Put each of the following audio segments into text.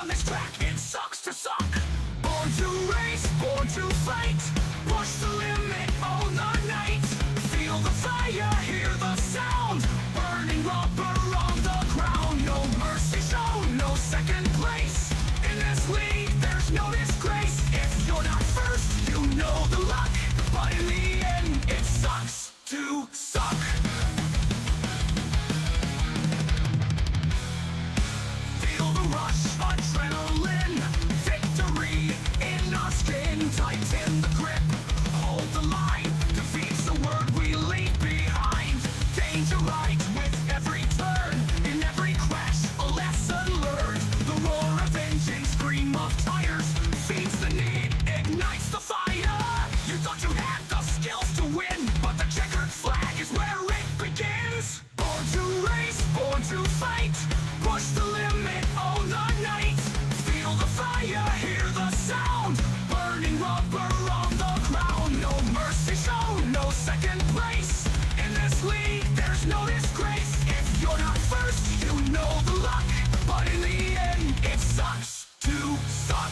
On this track, it sucks to suck. Born to race, born to fight. Push the limit all the night. Feel the fire, hear the sound. Burning rubber on the ground. No mercy shown, no second place. In this league, there's no disgrace. If you're not first, you know the luck. But in the end, it sucks to suck. Feel the rush, adrenaline, victory in our skin, tighten the grip, hold the line, defeat's the word we leave behind. Danger right with every turn, in every crash, a lesson learned. The roar of engine, scream of tires, feeds the need, ignites the fire. You thought you had the skills to win, but the checkered flag is where it begins. Born to race, born to fight, push the limit all the night. Feel the fire, hear the sound, burning rubber on the ground. No mercy shown, no second place. In this league, there's no disgrace. If you're not first, you know the luck. But in the end, it sucks to suck.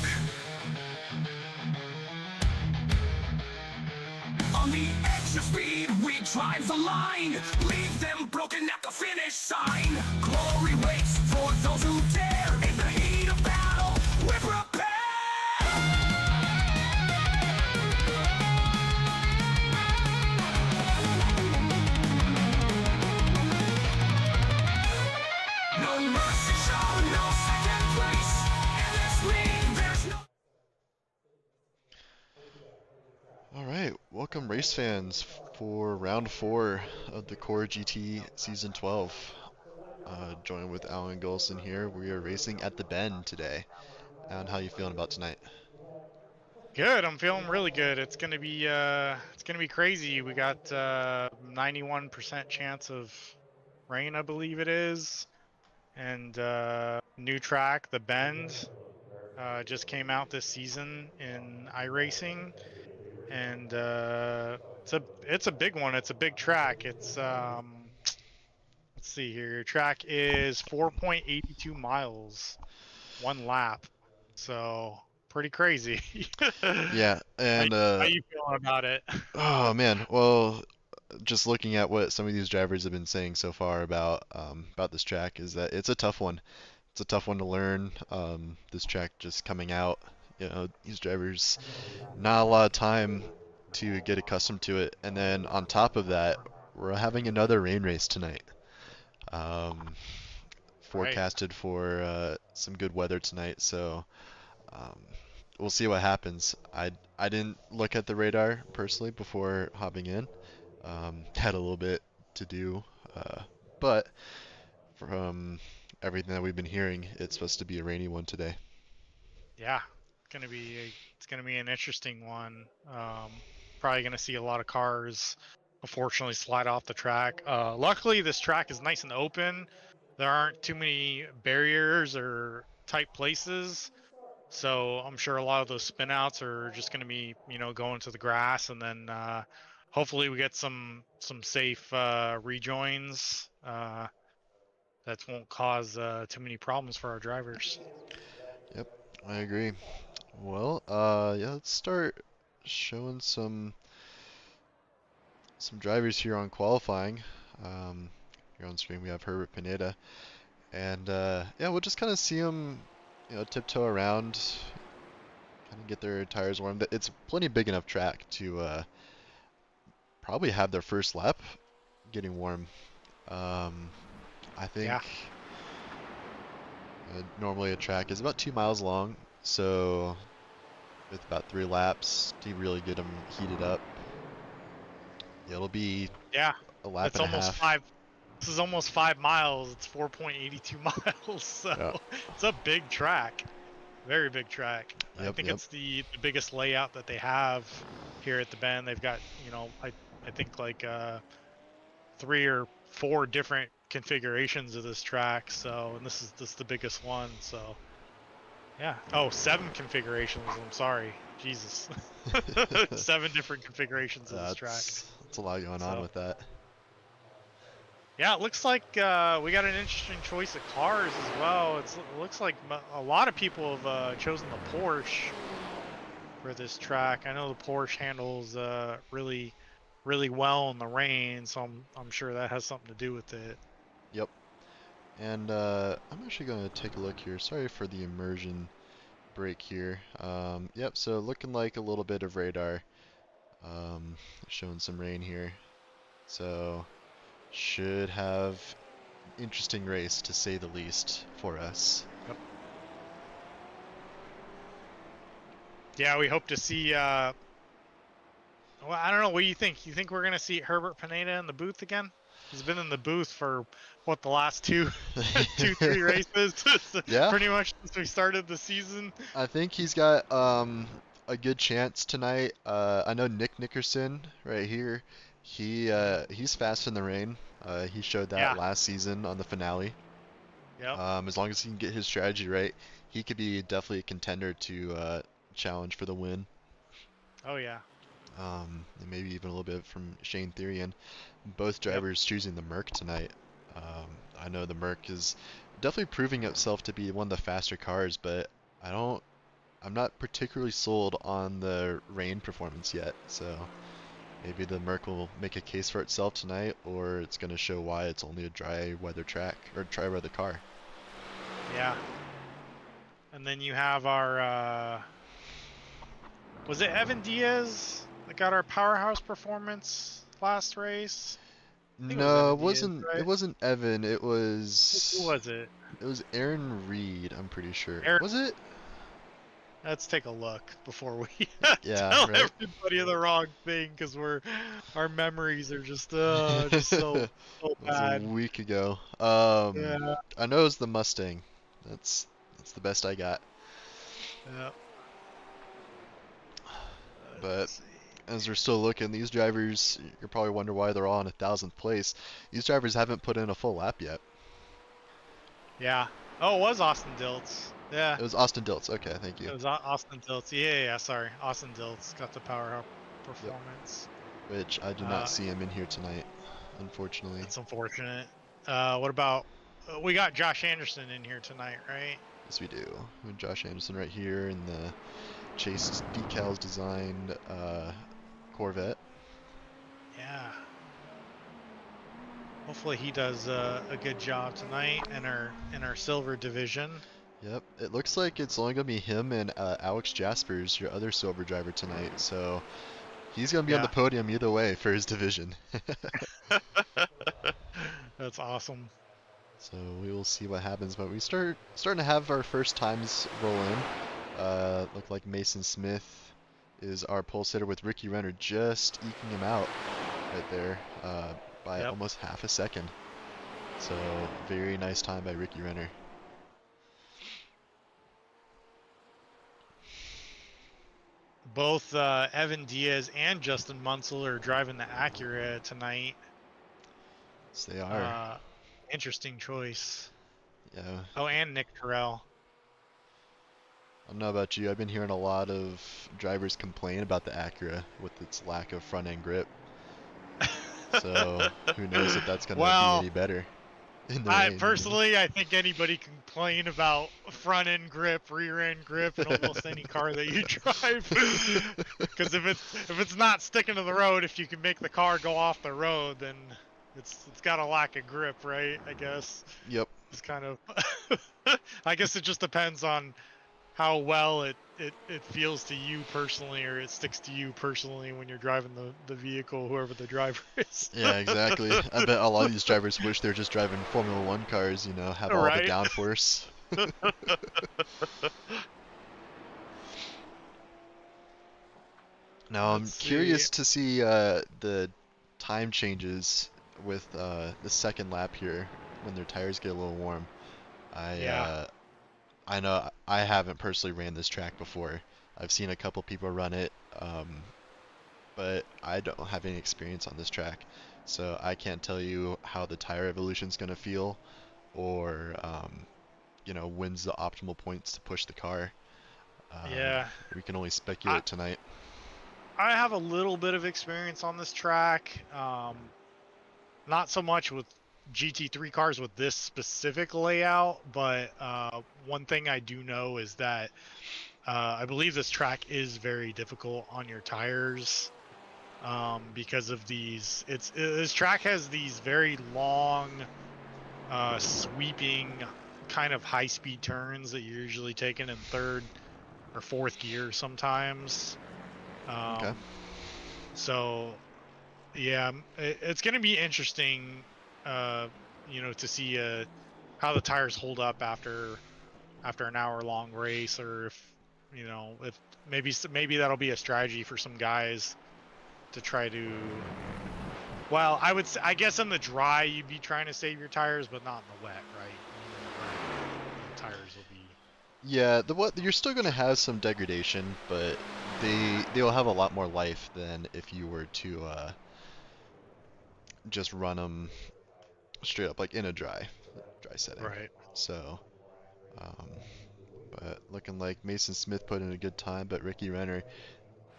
On the edge of speed, we drive the line. Leave them broken at the finish sign. Glory waits for those who dare. In the heat of battle, we're prepared. No mercy shown, no second place. In this league, there's no... Alright, welcome race fans for round 4 of the Core GT Season 12. Joined with Alan Golson here. We are racing at the Bend today. Alan, how you feeling about tonight? Good. I'm feeling really good. It's gonna be crazy. We got 91% chance of rain, I believe it is, and new track, the Bend, just came out this season in iRacing, and it's a big one. It's a big track. It's let's see here. Your track is 4.82 miles, one lap, so pretty crazy. Yeah, and how you feeling about it? oh man, well, just looking at what some of these drivers have been saying so far about this track is that it's a tough one. It's a tough one to learn. This track just coming out, these drivers not a lot of time to get accustomed to it, and then on top of that, we're having another rain race tonight. Forecasted for some good weather tonight, so we'll see what happens. I didn't look at the radar personally before hopping in. Had a little bit to do, but from everything that we've been hearing, it's supposed to be a rainy one today. Yeah, it's gonna be an interesting one. Probably gonna see a lot of cars, unfortunately, slide off the track. Luckily, this track is nice and open. There aren't too many barriers or tight places, so I'm sure a lot of those spin outs are just gonna be, going to the grass, and then hopefully we get some safe rejoins that won't cause too many problems for our drivers. Yep, I agree. Well, yeah, let's start showing some drivers here on qualifying. Here on screen we have Herbert Pineda, and yeah, we'll just kind of see them, tiptoe around, kind of get their tires warm. It's plenty big enough track to probably have their first lap getting warm. I think Yeah. normally a track is about 2 miles long, so with about 3 laps to really get them heated up, it'll be a lap It's and a almost half. This is almost 5 miles. It's 4.82 miles, so Yeah. it's a big track, very big track. I Yep, think yep. it's the biggest layout that they have here at the Bend. They've got, I think like 3 or 4 different configurations of this track. So, and this is the biggest one. So, yeah. Oh, 7 configurations. I'm sorry, Jesus, 7 different configurations of this track. That's a lot going on with that. Yeah, it looks like we got an interesting choice of cars as well. It looks like a lot of people have chosen the Porsche for this track. I know the Porsche handles really, really well in the rain, so I'm sure that has something to do with it. Yep. And I'm actually going to take a look here. Sorry for the immersion break here. Yep, so looking like a little bit of radar. Showing some rain here. So should have interesting race to say the least for us. Yep. Yeah, we hope to see. Well, I don't know. What do you think? You think we're gonna see Herbert Pineda in the booth again? He's been in the booth for what, the last two, 3 races, Yeah, pretty much since we started the season. I think he's got a good chance tonight. I know Nick Nickerson right here. He's fast in the rain. He showed that Yeah. last season on the finale. Yep. As long as he can get his strategy right, he could be definitely a contender to challenge for the win. Oh yeah. And maybe even a little bit from Shane Therian. Both Yep. drivers choosing the Merc tonight. I know the Merc is definitely proving itself to be one of the faster cars, but I'm not particularly sold on the rain performance yet. So maybe the Merc will make a case for itself tonight, or it's going to show why it's only a dry weather track or dry weather car. Yeah. And then you have our was it Evan Diaz that got our powerhouse performance last race? I think it was No, Evan Diaz, it right? wasn't Evan. Who was it? It was Aaron Reed, I'm pretty sure. Eric. Was it? Let's take a look before we Yeah, tell right. everybody the wrong thing, because our memories are just so That was a bad. week ago. Yeah. I know it was the Mustang. That's the best I got. Yeah. But Let's see. as we're still looking, these drivers, you're probably wonder why they're all in 1,000th place. These drivers haven't put in a full lap yet. Yeah. Oh, it was Austin Dilts. Yeah. It was Austin Dilts. Okay, thank you. It was Austin Dilts. Yeah, sorry. Austin Dilts got the power Yep. performance. Which I do not see him in here tonight, unfortunately. That's unfortunate. What about we got Josh Anderson in here tonight, right? Yes, we do. With Josh Anderson right here in the Chase Decals designed Corvette. Yeah. Hopefully he does a good job tonight in our silver division. Yep, it looks like it's only gonna be him and Alex Jaspers, your other silver driver tonight. So he's gonna be on the Yeah. podium either way for his division. That's awesome. So we will see what happens, but we starting to have our first times roll in. Look like Mason Smith is our pole sitter with Ricky Renner just eking him out right there by Yep. almost half a second. So very nice time by Ricky Renner. Both Evan Diaz and Justin Munsell are driving the Acura tonight. Yes, they are. Interesting choice. Yeah. Oh, and Nick Terrell. I don't know about you. I've been hearing a lot of drivers complain about the Acura with its lack of front end grip. So who knows if that's going to be any better in the rain. Personally, I think anybody can complain about front end grip, rear end grip, in almost any car that you drive. Because if it's not sticking to the road, if you can make the car go off the road, then it's got a lack of grip, right? I guess. Yep. It's kind of. I guess it just depends on how well it feels to you personally, or it sticks to you personally when you're driving the vehicle, whoever the driver is. Yeah, exactly. I bet a lot of these drivers wish they're just driving Formula One cars, you know, have all the downforce. Now I'm curious to see the time changes with the second lap here when their tires get a little warm. I know I haven't personally ran this track before. I've seen a couple people run it, but I don't have any experience on this track, so I can't tell you how the tire evolution is going to feel, or you know, when's the optimal points to push the car. Yeah. We can only speculate tonight. I have a little bit of experience on this track. Not so much with GT3 cars with this specific layout, but one thing I do know is that I believe this track is very difficult on your tires because of these. This track has these very long, sweeping, kind of high-speed turns that you're usually taking in third or fourth gear sometimes. Okay. So, yeah, it's going to be interesting, to see how the tires hold up after an hour-long race, or if maybe that'll be a strategy for some guys to try to. Well, I guess in the dry you'd be trying to save your tires, but not in the wet, right? I mean, in the wet, the tires will be. Yeah, you're still gonna have some degradation, but they'll have a lot more life than if you were to just run them straight up like in a dry setting. Right. So, um, but looking like Mason Smith put in a good time, but Ricky Renner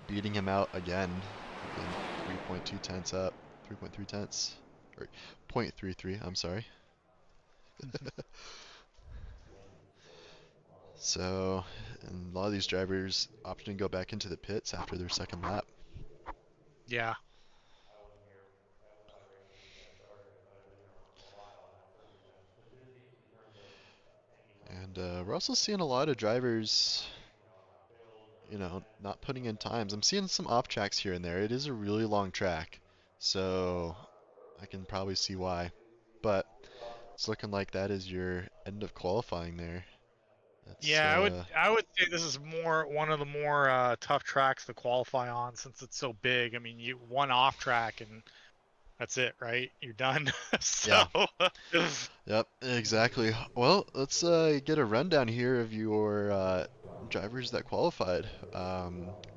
beating him out again, in 3.2 tenths up, 3.3 tenths, or 0.33. I'm sorry. So, and a lot of these drivers opting to go back into the pits after their second lap. Yeah. And we're also seeing a lot of drivers, not putting in times. I'm seeing some off tracks here and there. It is a really long track, so I can probably see why. But it's looking like that is your end of qualifying there. That's Yeah, I would say this is one of the more tough tracks to qualify on since it's so big. I mean, you one off track and that's it, right? You're done. So, yeah. Yep, exactly. Well, let's get a rundown here of your drivers that qualified.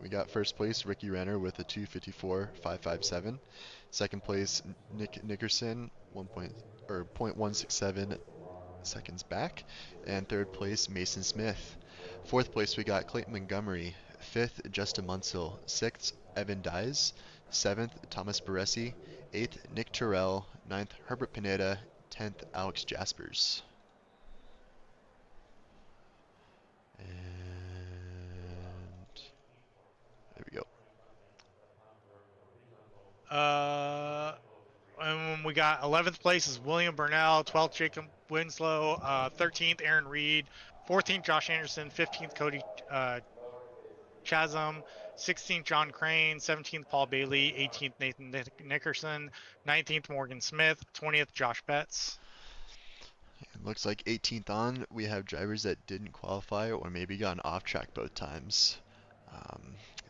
We got first place Ricky Renner with a 2:54.557. Second place Nick Nickerson 0.167 seconds back, and third place Mason Smith. Fourth place we got Clayton Montgomery. Fifth Justin Munsell. Sixth Evan Dyes. Seventh Thomas Baresi. Eighth Nick Terrell. Ninth Herbert Pineda. 10th Alex Jaspers. And there we go. And we got 11th place is William Burnell, 12th Jacob Winslow, 13th Aaron Reed, 14th Josh Anderson, 15th Cody Chasm, 16th John Crane, 17th Paul Bailey, 18th Nathan Nickerson, 19th Morgan Smith, 20th Josh Betts. It looks like 18th on, we have drivers that didn't qualify or maybe got off track both times.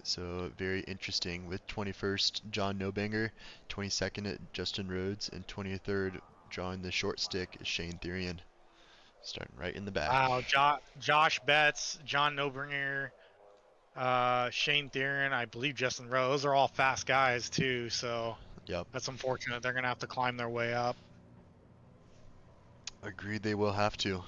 So very interesting with 21st John Nobanger, 22nd Justin Rhodes, and 23rd drawing the short stick Shane Therian. Starting right in the back. Wow, Josh Betts, John Nobringer, Shane Therian, I believe Justin Rose. Those are all fast guys too, so Yep. that's unfortunate. They're gonna have to climb their way up. Agreed, they will have to.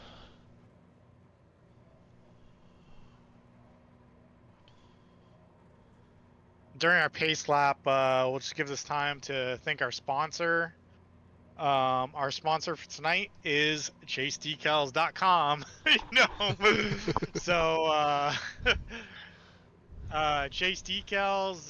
During our pace lap, we'll just give this time to thank our sponsor. Our sponsor for tonight is chasedecals.com. So Chase Decals,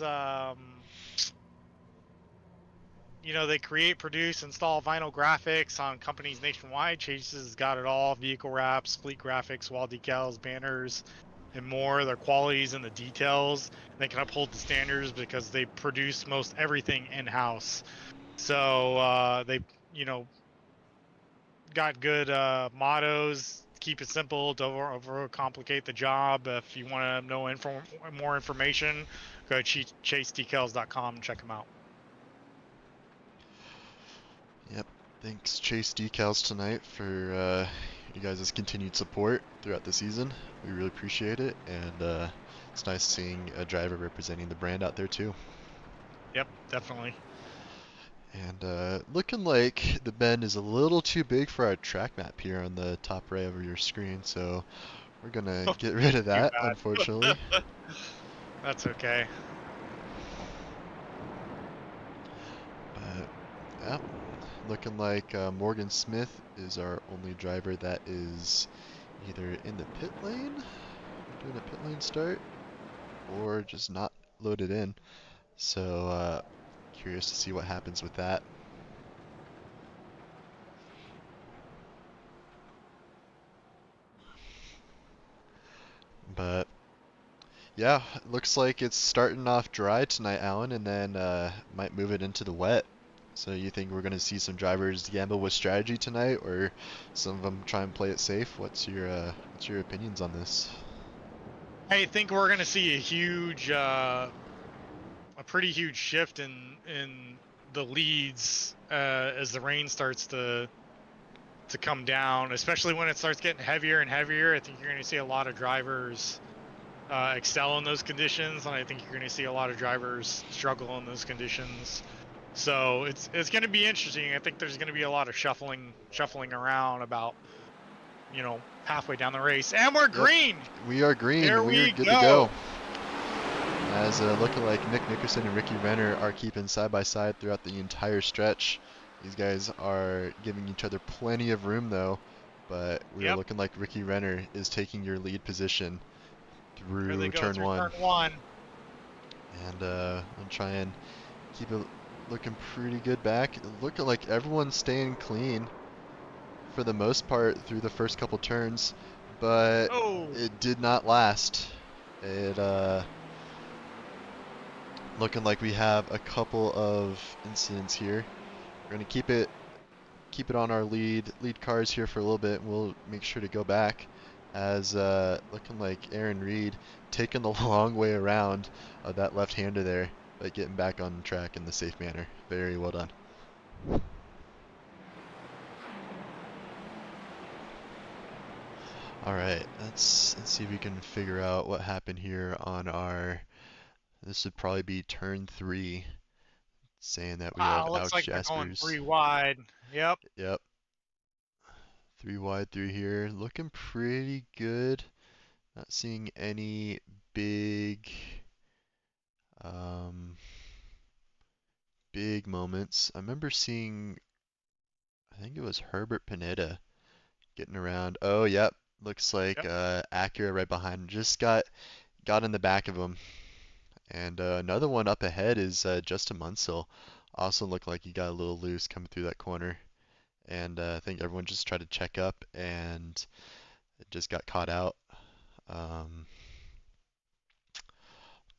they create, produce, install vinyl graphics on companies nationwide. Chase has got it all: vehicle wraps, fleet graphics, wall decals, banners, and more. Their qualities in the details. They can uphold the standards because they produce most everything in-house. So they, got good mottos. Keep it simple. Don't overcomplicate the job. If you want to know more information, go to chasedecals.com and check them out. Yep. Thanks Chase Decals tonight for you guys' continued support throughout the season. We really appreciate it, and it's nice seeing a driver representing the brand out there too. Yep, definitely. And looking like the bend is a little too big for our track map here on the top right of your screen, so we're gonna get rid of that, unfortunately. That's okay. But yeah, looking like Morgan Smith is our only driver that is either in the pit lane, doing a pit lane start, or just not loaded in. So curious to see what happens with that. But yeah, looks like it's starting off dry tonight, Alan, and then might move it into the wet. So you think we're going to see some drivers gamble with strategy tonight, or some of them try and play it safe? What's your opinions on this? I think we're going to see a pretty huge shift in the leads as the rain starts to come down, especially when it starts getting heavier and heavier. I think you're going to see a lot of drivers excel in those conditions, and I think you're going to see a lot of drivers struggle in those conditions. So it's going to be interesting. I think there's going to be a lot of shuffling around about, halfway down the race, and we're green. We are green. There We're we good go. to go. As looking like Nick Nickerson and Ricky Renner are keeping side by side throughout the entire stretch. These guys are giving each other plenty of room though, but we are looking like Ricky Renner is taking your lead position through turn one. And I'll try and keep it looking pretty good back. Looking like everyone's staying clean for the most part through the first couple turns, but it did not last. It looking like we have a couple of incidents here. We're gonna keep it on our lead cars here for a little bit. We'll make sure to go back as looking like Aaron Reed taking the long way around that left-hander there, but getting back on track in the safe manner. Very well done. All right, let's see if we can figure out what happened here on our. This would probably be turn 3, saying that we have looks Alex like Jaspers. they're going 3 wide. Yep. 3 wide through here, looking pretty good. Not seeing any big big moments. I remember seeing, I think it was Herbert Pineda getting around. Oh, yep. Looks like Acura right behind him. Just got in the back of him. And another one up ahead is Justin Munsell. Also looked like he got a little loose coming through that corner. And I think everyone just tried to check up and it just got caught out.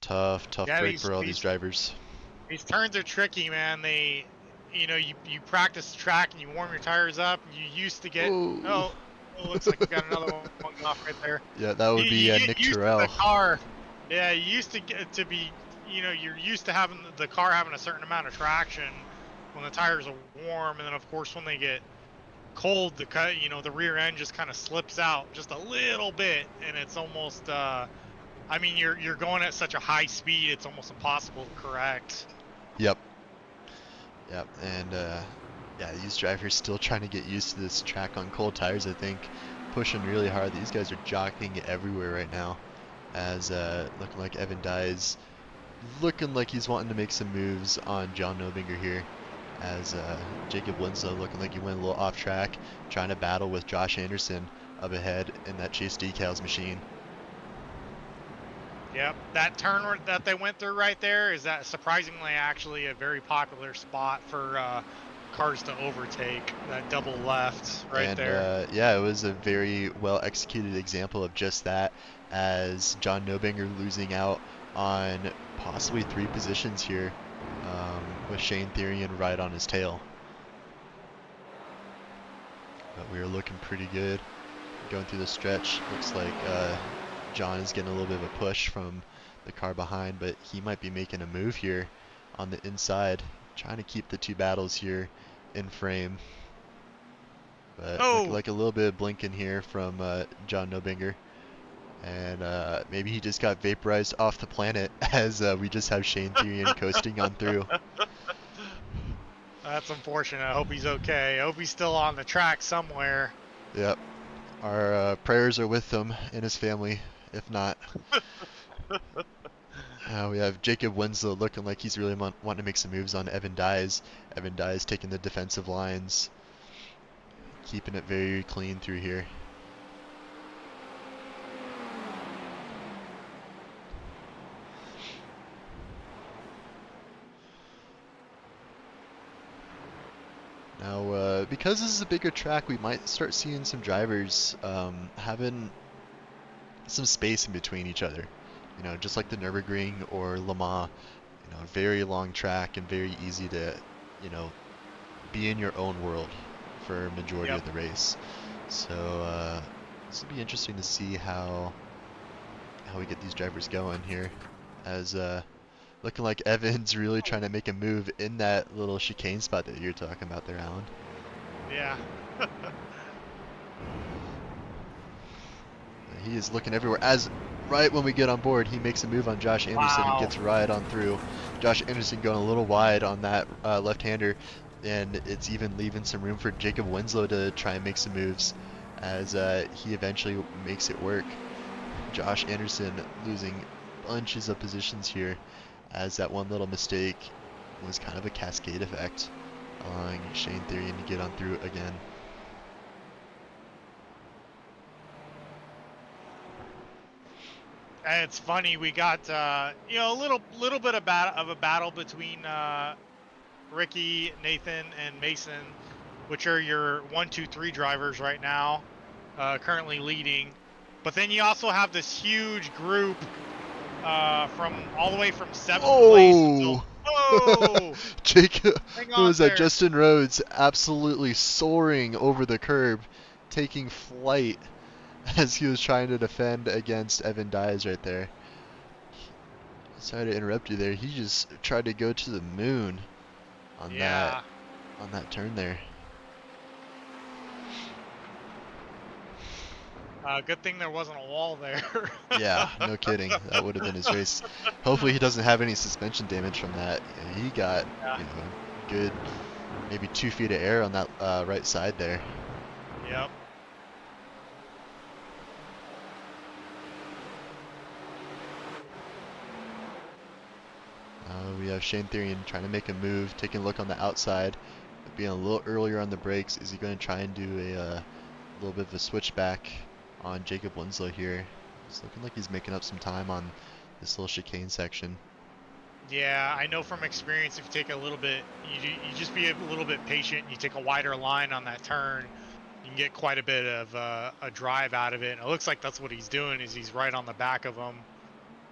Tough break for all these drivers. These turns are tricky, man. You practice the track and you warm your tires up. And you used to get. Oh, looks like we got another one off right there. Yeah, that would be Nick Terrell. The car. Yeah, you used to get to be. You're used to having the car having a certain amount of traction when the tires are warm, and then of course when they get cold, the rear end just kind of slips out just a little bit, and it's almost. I mean, you're going at such a high speed, it's almost impossible to correct. Yep. And yeah, these drivers still trying to get used to this track on cold tires. I think pushing really hard. These guys are jockeying everywhere right now. As looking like Evan Dye's looking like he's wanting to make some moves on John Nobinger here. As Jacob Winslow looking like he went a little off track, trying to battle with Josh Anderson up ahead in that Chase Decals machine. Yep, that turn that they went through right there is that surprisingly actually a very popular spot for cars to overtake. That double left right there. Yeah, it was a very well executed example of just that, as John Nobinger losing out on possibly 3 positions here with Shane Therian right on his tail. But we were looking pretty good going through the stretch. Looks like John is getting a little bit of a push from the car behind, but he might be making a move here on the inside, trying to keep the 2 battles here in frame. But looking like a little bit of blinking here from John Nobinger. And maybe he just got vaporized off the planet as we just have Shane Therian coasting on through. That's unfortunate. I hope he's okay. I hope he's still on the track somewhere. Yep. Our prayers are with him and his family, if not. We have Jacob Winslow looking like he's really wanting to make some moves on Evan Dyes. Evan Dyes taking the defensive lines, keeping it very clean through here. Now, because this is a bigger track, we might start seeing some drivers having some space in between each other. You know, just like the Nürburgring or Le Mans, you know, very long track and very easy to, you know, be in your own world for a majority of the race. So this will be interesting to see how we get these drivers going here, as looking like Evan's really trying to make a move in that little chicane spot that you're talking about there, Alan. Yeah. He is looking everywhere. As right when we get on board, he makes a move on Josh Anderson and gets right on through. Josh Anderson going a little wide on that left-hander, and it's even leaving some room for Jacob Winslow to try and make some moves as he eventually makes it work. Josh Anderson losing bunches of positions here, as that one little mistake was kind of a cascade effect, allowing Shane Therian to get on through again. And it's funny, we got you know, a little bit of a battle between Ricky, Nathan, and Mason, which are your 1, 2, 3 drivers right now, currently leading. But then you also have this huge group from all the way from 7th place until Jacob, hang who on was that? there. Justin Rhodes absolutely soaring over the curb, taking flight as he was trying to defend against Evan Dyes right there. Sorry to interrupt you there. He just tried to go to the moon on that turn there. Good thing there wasn't a wall there. Yeah, no kidding. That would have been his race. Hopefully he doesn't have any suspension damage from that. Yeah, he got you know, good maybe 2 feet of air on that right side there. Yep. We have Shane Therian trying to make a move, taking a look on the outside, being a little earlier on the brakes. Is he going to try and do a little bit of a switchback on Jacob Winslow here? It's looking like he's making up some time on this little chicane section. Yeah, I know from experience, if you take a little bit, you just be a little bit patient. You take a wider line on that turn, you can get quite a bit of a drive out of it. And it looks like that's what he's doing. Is he's right on the back of him.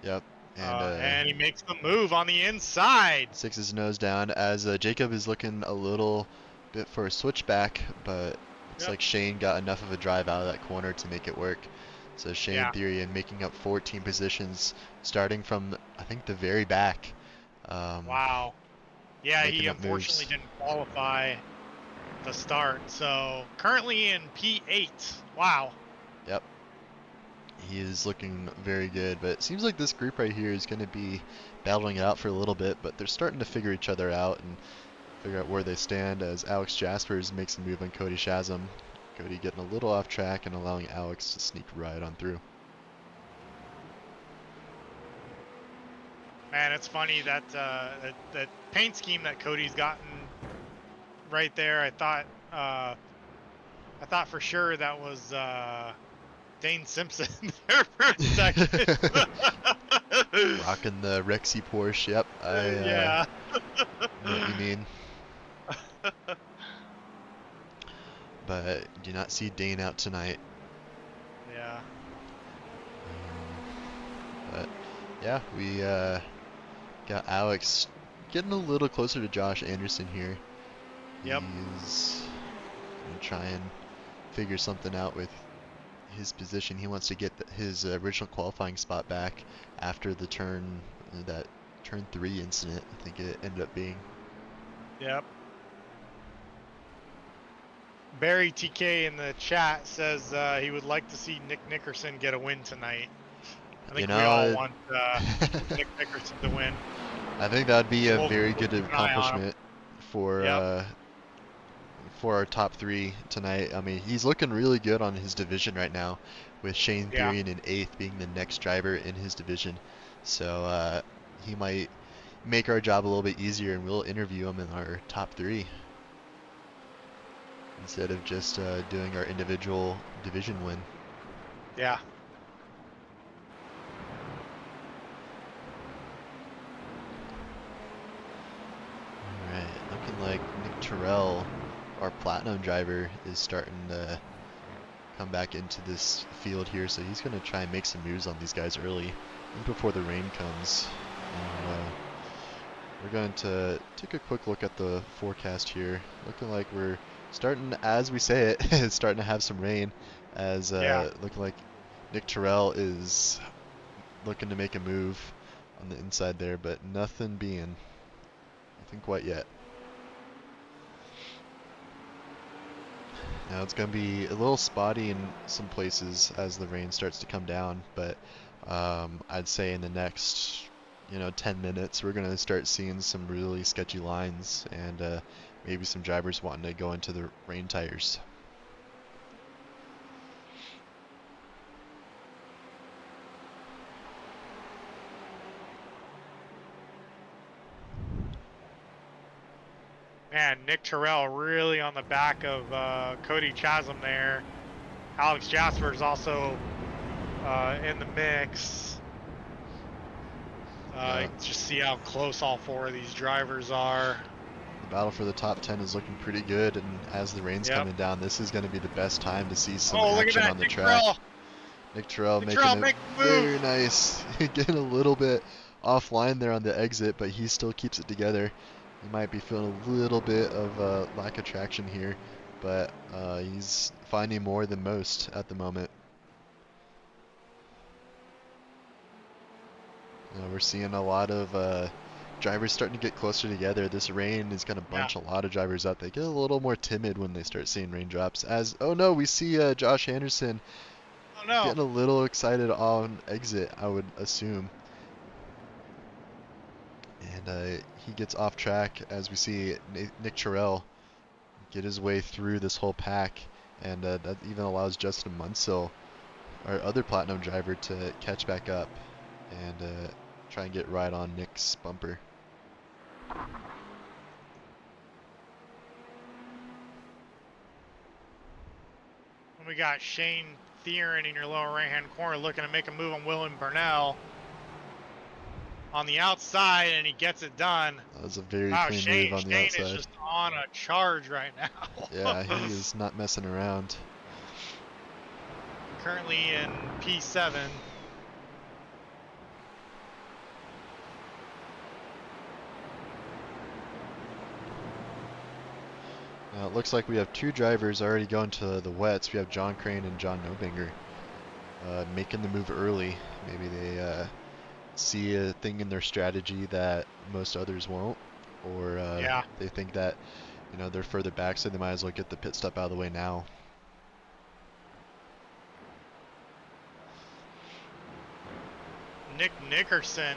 Yep. And he makes the move on the inside. Sticks his nose down as Jacob is looking a little bit for a switchback, but looks like Shane got enough of a drive out of that corner to make it work. So Shane Therian making up 14 positions, starting from I think the very back. Wow. Yeah, he unfortunately moves. didn't qualify the start. So currently in P8. Wow. Yep. He is looking very good, but it seems like this group right here is going to be battling it out for a little bit, but they're starting to figure each other out and figure out where they stand as Alex Jaspers makes a move on Cody Shazam. Cody getting a little off track and allowing Alex to sneak right on through. Man, it's funny that that paint scheme that Cody's gotten right there. I thought for sure that was Dane Simpson there for a second. Rocking the Rexy Porsche. Yep. Yeah. Know what you mean. But do not see Dane out tonight. Yeah. But yeah, we got Alex getting a little closer to Josh Anderson here. Yep. He's gonna try and figure something out with his position. He wants to get his original qualifying spot back after the turn, that turn 3 incident, I think it ended up being. Yep. Barry TK in the chat says he would like to see Nick Nickerson get a win tonight. I think we all want Nick Nickerson to win. I think that would be a very good accomplishment for our top 3 tonight. I mean, he's looking really good on his division right now, with Shane Therian in 8th being the next driver in his division. So he might make our job a little bit easier, and we'll interview him in our top 3 instead of just doing our individual division win. Yeah. Alright, looking like Nick Terrell, our platinum driver, is starting to come back into this field here, so he's going to try and make some moves on these guys early, before the rain comes. And, we're going to take a quick look at the forecast here. Looking like we're starting, as we say it, it's starting to have some rain, as looking like Nick Terrell is looking to make a move on the inside there, but nothing quite yet. Now it's going to be a little spotty in some places as the rain starts to come down, but I'd say in the next 10 minutes we're going to start seeing some really sketchy lines, and maybe some drivers wanting to go into the rain tires. Man, Nick Terrell really on the back of Cody Chasm there. Alex Jasper's also in the mix. Just see how close all 4 of these drivers are. The battle for the top 10 is looking pretty good, and as the rain's coming down, this is going to be the best time to see some action on the track. Nick Terrell making it very nice. Getting a little bit offline there on the exit, but he still keeps it together. He might be feeling a little bit of lack of traction here, but he's finding more than most at the moment. We're seeing a lot of drivers starting to get closer together. This rain is going to bunch a lot of drivers up. They get a little more timid when they start seeing raindrops. Oh no, we see Josh Anderson getting a little excited on exit, I would assume. And he gets off track as we see Nick Terrell get his way through this whole pack, and that even allows Justin Munsell, our other platinum driver, to catch back up and try and get right on Nick's bumper. We got Shane Theron in your lower right-hand corner looking to make a move on Willem Burnell on the outside, and he gets it done. That was a very clean move on the outside. Shane is just on a charge right now. Yeah, he is not messing around. Currently in P7. Now it looks like we have 2 drivers already going to the wets. We have John Crane and John Nobinger making the move early. Maybe they see a thing in their strategy that most others won't, or they think that they're further back, so they might as well get the pit stop out of the way now. Nick Nickerson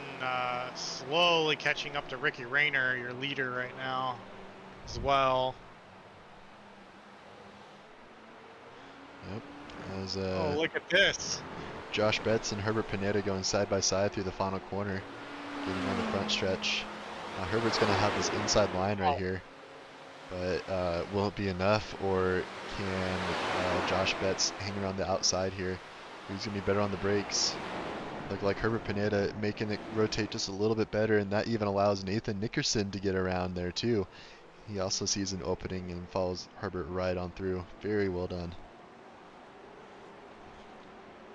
slowly catching up to Ricky Rayner, your leader right now, as well. Yep. Oh, look at this. Josh Betts and Herbert Pineda going side by side through the final corner, getting on the front stretch. Herbert's going to have this inside line right here, but will it be enough, or can Josh Betts hang around the outside here? Who's going to be better on the brakes? Look like Herbert Pineda making it rotate just a little bit better, and that even allows Nathan Nickerson to get around there too. He also sees an opening and follows Herbert right on through. Very well done.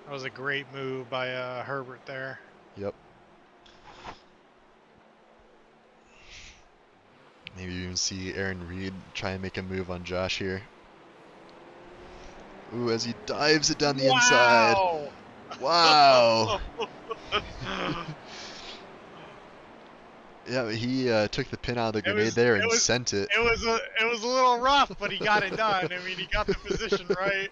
That was a great move by Herbert there. Yep. Maybe you even see Aaron Reed try and make a move on Josh here. Ooh, as he dives it down the inside. Wow. Yeah, he took the pin out of the grenade there and sent it. It was a little rough, but he got it done. I mean, he got the position right.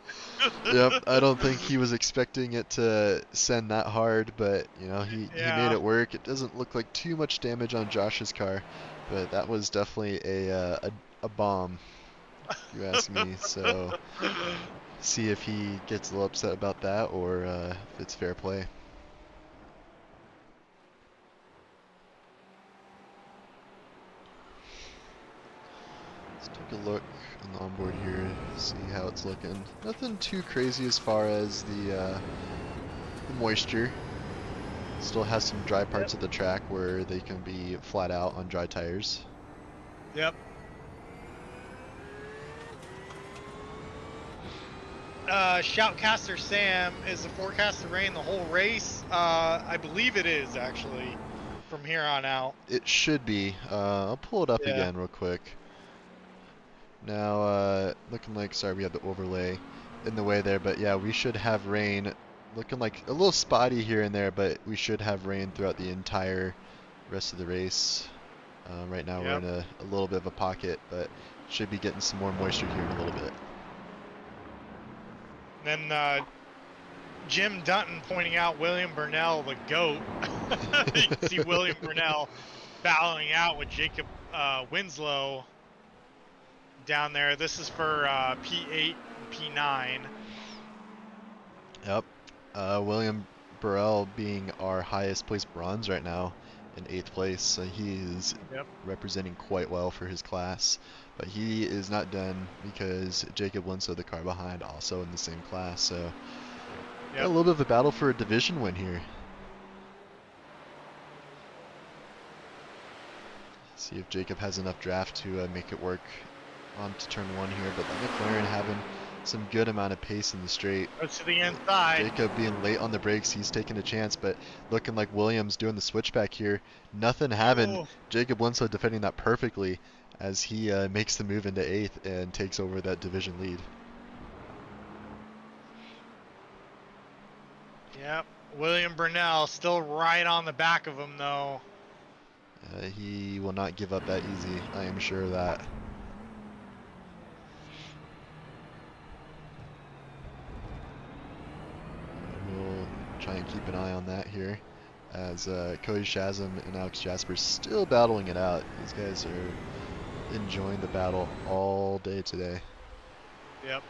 Yep, I don't think he was expecting it to send that hard, but he made it work. It doesn't look like too much damage on Josh's car, but that was definitely a bomb, if you ask me. So see if he gets a little upset about that, or if it's fair play. Take a look on the onboard here, see how it's looking. Nothing too crazy as far as the moisture. Still has some dry parts of the track where they can be flat out on dry tires. Yep. Shoutcaster Sam, is the forecast to rain the whole race? I believe it is, actually, from here on out. It should be. I'll pull it up Yeah. again real quick. Now, looking like, sorry, we have the overlay in the way there, but yeah, we should have rain. Looking like a little spotty here and there, but we should have rain throughout the entire rest of the race. Right now we're in a little bit of a pocket, but should be getting some more moisture here in a little bit. Then Jim Dutton pointing out William Burnell, the GOAT. You can see William Burnell battling out with Jacob Winslow down there. This is for P8 and P9. Yep. William Burrell being our highest placed bronze right now in 8th place. So he is representing quite well for his class. But he is not done because Jacob Winslow, the car behind, also in the same class. So got a little bit of a battle for a division win here. See if Jacob has enough draft to make it work onto turn 1 here. But the McLaren having some good amount of pace in the straight. Goes to the inside. Jacob being late on the brakes, he's taking a chance, but looking like Williams doing the switchback here. Nothing having. Oh. Jacob Winslow defending that perfectly as he makes the move into 8th and takes over that division lead. Yep. William Burnell still right on the back of him, though. He will not give up that easy, I am sure of that. We'll try and keep an eye on that here as Cody Shazam and Alex Jasper still battling it out. These guys are enjoying the battle all day today. Yep.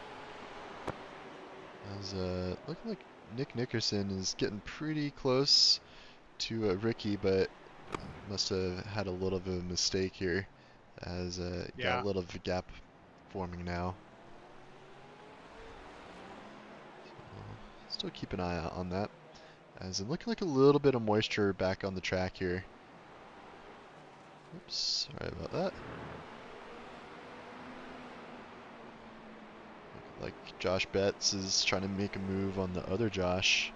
As looking like Nick Nickerson is getting pretty close to Ricky, but must have had a little bit of a mistake here as got a little of a gap forming now. So, still keep an eye out on that. As it looking like a little bit of moisture back on the track here. Oops, sorry about that. Like Josh Betts is trying to make a move on the other Josh.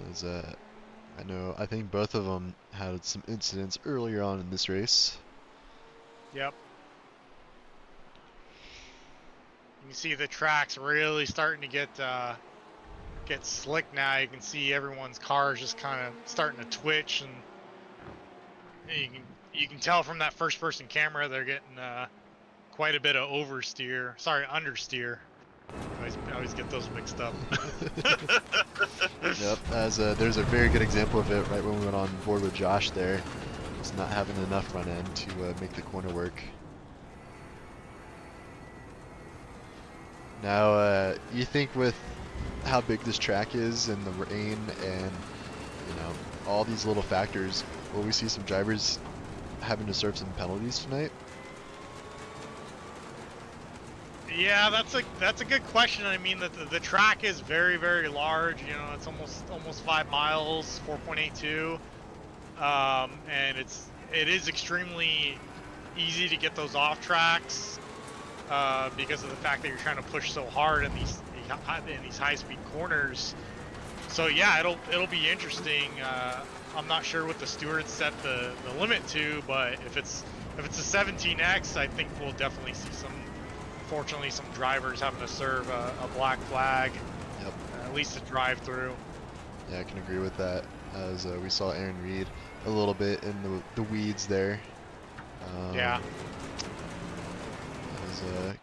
As I think both of them had some incidents earlier on in this race. Yep. You can see the track's really starting to get slick now. You can see everyone's cars just kind of starting to twitch, and you can tell from that first-person camera they're getting quite a bit of understeer. I always get those mixed up. Yep, as there's a very good example of it right when we went on board with Josh there. Just not having enough front end to make the corner work. Now, you think with how big this track is and the rain and, you know, all these little factors, will we see some drivers having to serve some penalties tonight? Yeah, that's a good question. I mean, the track is very, very large. You know, it's almost 5 miles, 4.82, and it is extremely easy to get those off tracks because of the fact that you're trying to push so hard in these high-speed corners. So yeah, it'll be interesting. I'm not sure what the stewards set the limit to, but if it's a 17X, I think we'll definitely see fortunately some drivers having to serve a black flag. Yep. At least a drive-through. Yeah, I can agree with that. As we saw Aaron Reed a little bit in the weeds there. Yeah.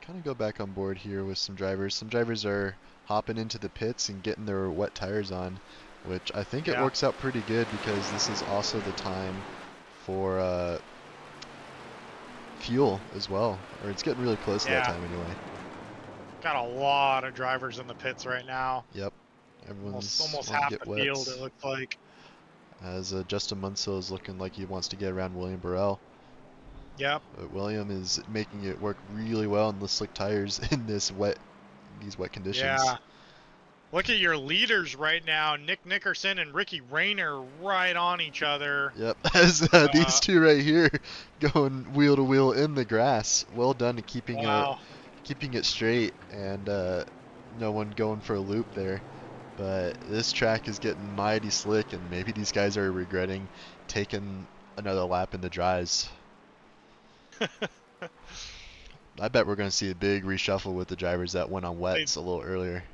Kind of go back on board here with some drivers. Some drivers are hopping into the pits and getting their wet tires on, which I think it works out pretty good because this is also the time for fuel as well, or it's getting really close to that time anyway. Got a lot of drivers in the pits right now. Yep, everyone's almost wanting half to get the wet. field, it looks like. As Justin Munsell is looking like he wants to get around William Burrell. Yep. But William is making it work really well on the slick tires in these wet conditions. Yeah. Look at your leaders right now. Nick Nickerson and Ricky Rayner right on each other. Yep, as these two right here going wheel to wheel in the grass. Well done to Wow. keeping it straight and no one going for a loop there. But this track is getting mighty slick, and maybe these guys are regretting taking another lap in the dries. I bet we're going to see a big reshuffle with the drivers that went on wets a little earlier.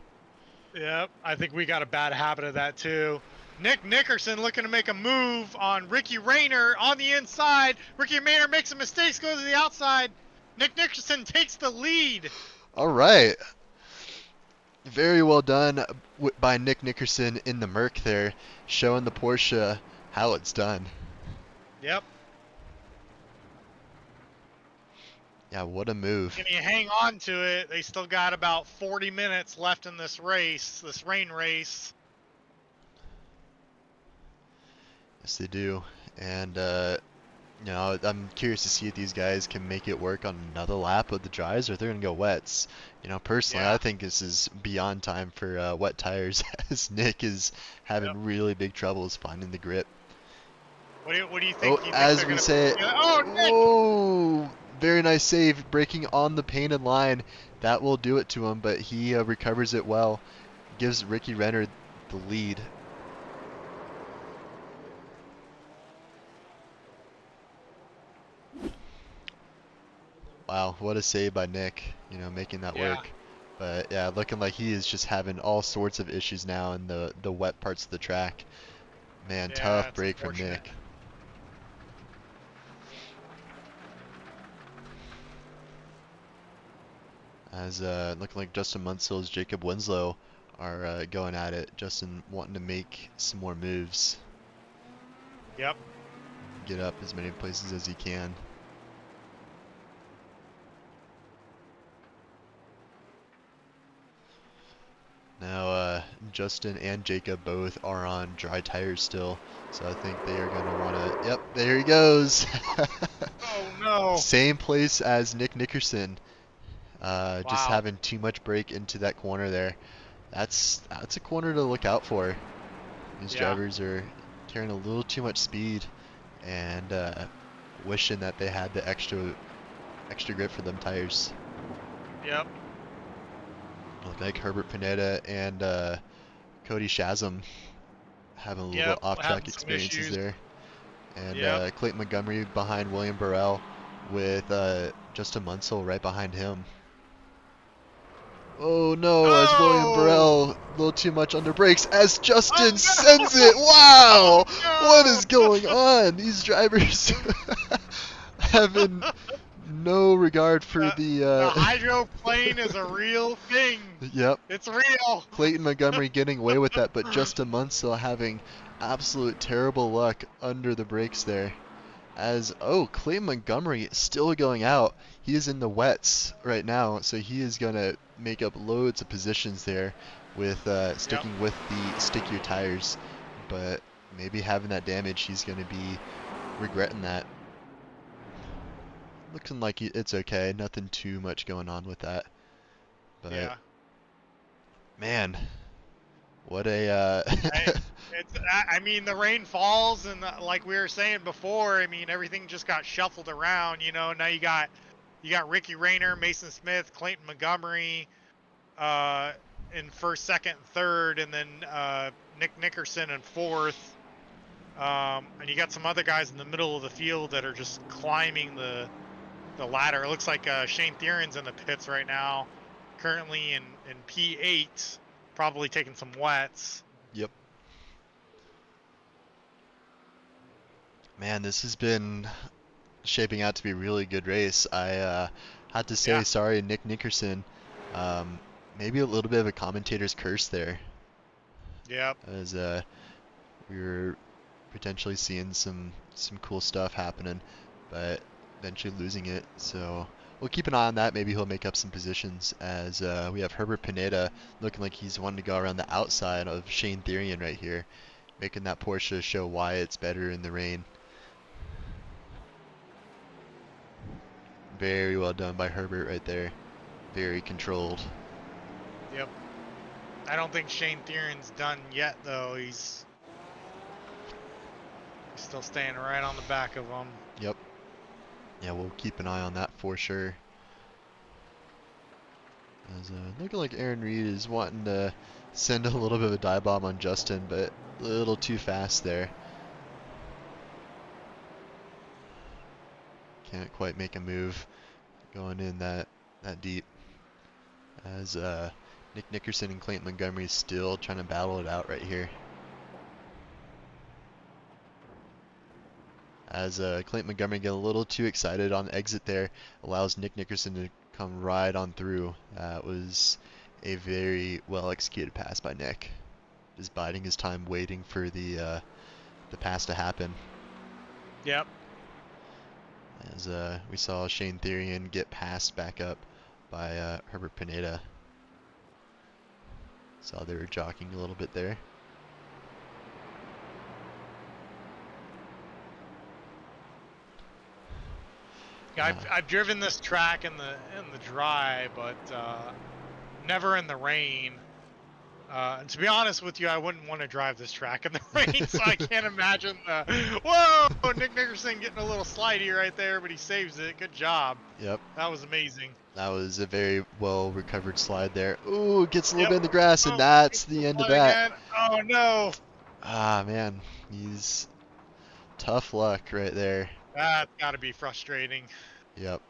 Yep, I think we got a bad habit of that too. Nick Nickerson looking to make a move on Ricky Rayner on the inside. Ricky Rayner makes some mistakes, goes to the outside. Nick Nickerson takes the lead. All right. Very well done by Nick Nickerson in the Merc there, showing the Porsche how it's done. Yep. Yeah, what a move. Can you hang on to it? They still got about 40 minutes left in this race, this rain race. Yes, they do. And, you know, I'm curious to see if these guys can make it work on another lap of the dries or if they're going to go wets. You know, personally, Yeah. I think this is beyond time for wet tires as Nick is having really big troubles finding the grip. What do you think? Oh, Do you think as they're we gonna... say, Oh, Nick! whoa! Very nice save, breaking on the painted line. That will do it to him, but he recovers it well. Gives Ricky Renner the lead. Wow, what a save by Nick, you know, making that work. But yeah, looking like he is just having all sorts of issues now in the wet parts of the track. Man, Yeah, tough it's break from unfortunate. Nick. As looking like Justin Munsell's Jacob Winslow are going at it. Justin wanting to make some more moves. Yep. Get up as many places as he can. Now, Justin and Jacob both are on dry tires still, so I think they are going to want to... Yep, there he goes! Oh, no. Same place as Nick Nickerson. Just Wow. having too much brake into that corner there. That's a corner to look out for. These drivers are carrying a little too much speed and wishing that they had the extra grip for them tires. Yep. Look like Herbert Pineda and Cody Shazam having a little off-track experiences there. And Clayton Montgomery behind William Burrell with Justin Munsell right behind him. Oh no, as William Burrell, a little too much under brakes as Justin sends it. Wow! What is going on? These drivers having no regard for the hydroplane is a real thing. Yep. It's real. Clayton Montgomery getting away with that, but Justin Munsell having absolute terrible luck under the brakes there. As, oh, Clayton Montgomery still going out. He is in the wets right now, so he is going to make up loads of positions there with sticking with the stickier tires. But maybe having that damage, he's going to be regretting that. Looking like it's okay. Nothing too much going on with that. But, man, what a... I mean, the rain falls, and like we were saying before, I mean, everything just got shuffled around. You know, now you got Ricky Rayner, Mason Smith, Clayton Montgomery in first, second, third, and then Nick Nickerson in fourth. And you got some other guys in the middle of the field that are just climbing the ladder. It looks like Shane Thieren's in the pits right now, currently in P8, probably taking some wets. Yep. Man, this has been shaping out to be a really good race. I had to say sorry, Nick Nickerson. Maybe a little bit of a commentator's curse there. Yep. As we were potentially seeing some cool stuff happening, but eventually losing it. So we'll keep an eye on that. Maybe he'll make up some positions as we have Herbert Pineda looking like he's wanting to go around the outside of Shane Thierien right here, making that Porsche show why it's better in the rain. Very well done by Herbert right there. Very controlled. Yep. I don't think Shane Thieren's done yet, though. He's still staying right on the back of him. Yep. Yeah, we'll keep an eye on that for sure. As looking like Aaron Reed is wanting to send a little bit of a dive bomb on Justin, but a little too fast there. Can't quite make a move going in that deep. As Nick Nickerson and Clayton Montgomery still trying to battle it out right here. As Clayton Montgomery get a little too excited on exit there, allows Nick Nickerson to come right on through. That was a very well executed pass by Nick. Just biding his time, waiting for the pass to happen. Yep. As we saw Shane Therian get passed back up by Herbert Pineda. Saw they were jockeying a little bit there. Yeah, I've driven this track in the dry, but never in the rain. And to be honest with you, I wouldn't want to drive this track in the rain, so I can't imagine the. Whoa, Nick Nickerson getting a little slidey right there, but he saves it. Good job. Yep. That was amazing. That was a very well recovered slide there. Ooh, gets a little Yep. bit in the grass, and Oh, that's the end of that. again. Oh no. Ah, man, he's tough luck right there. That's got to be frustrating. Yep.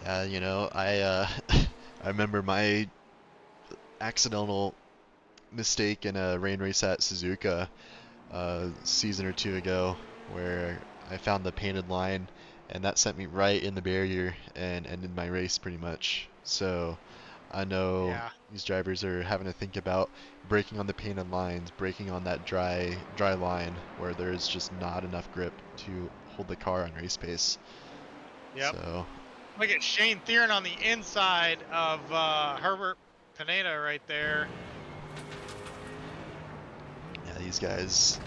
Yeah, you know, I I remember my accidental mistake in a rain race at Suzuka a season or two ago, where I found the painted line, and that sent me right in the barrier and ended my race pretty much. So I know these drivers are having to think about braking on the painted lines, braking on that dry line where there's just not enough grip to hold the car on race pace. Yep. So look at Shane Thieren on the inside of Herbert Pineda right there. yeah, these guys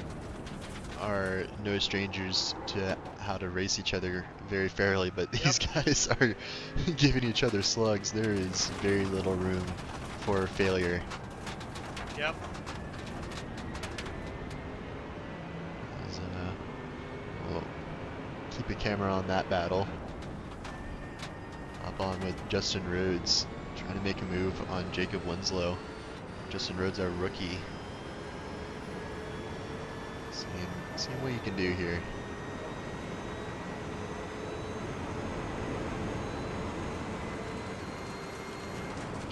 are no strangers to how to race each other very fairly, but these guys are giving each other slugs. There is very little room for failure. Yep. We'll keep a camera on that battle. Up on with Justin Rhodes, trying to make a move on Jacob Winslow. Justin Rhodes, our rookie. Seeing what you can do here.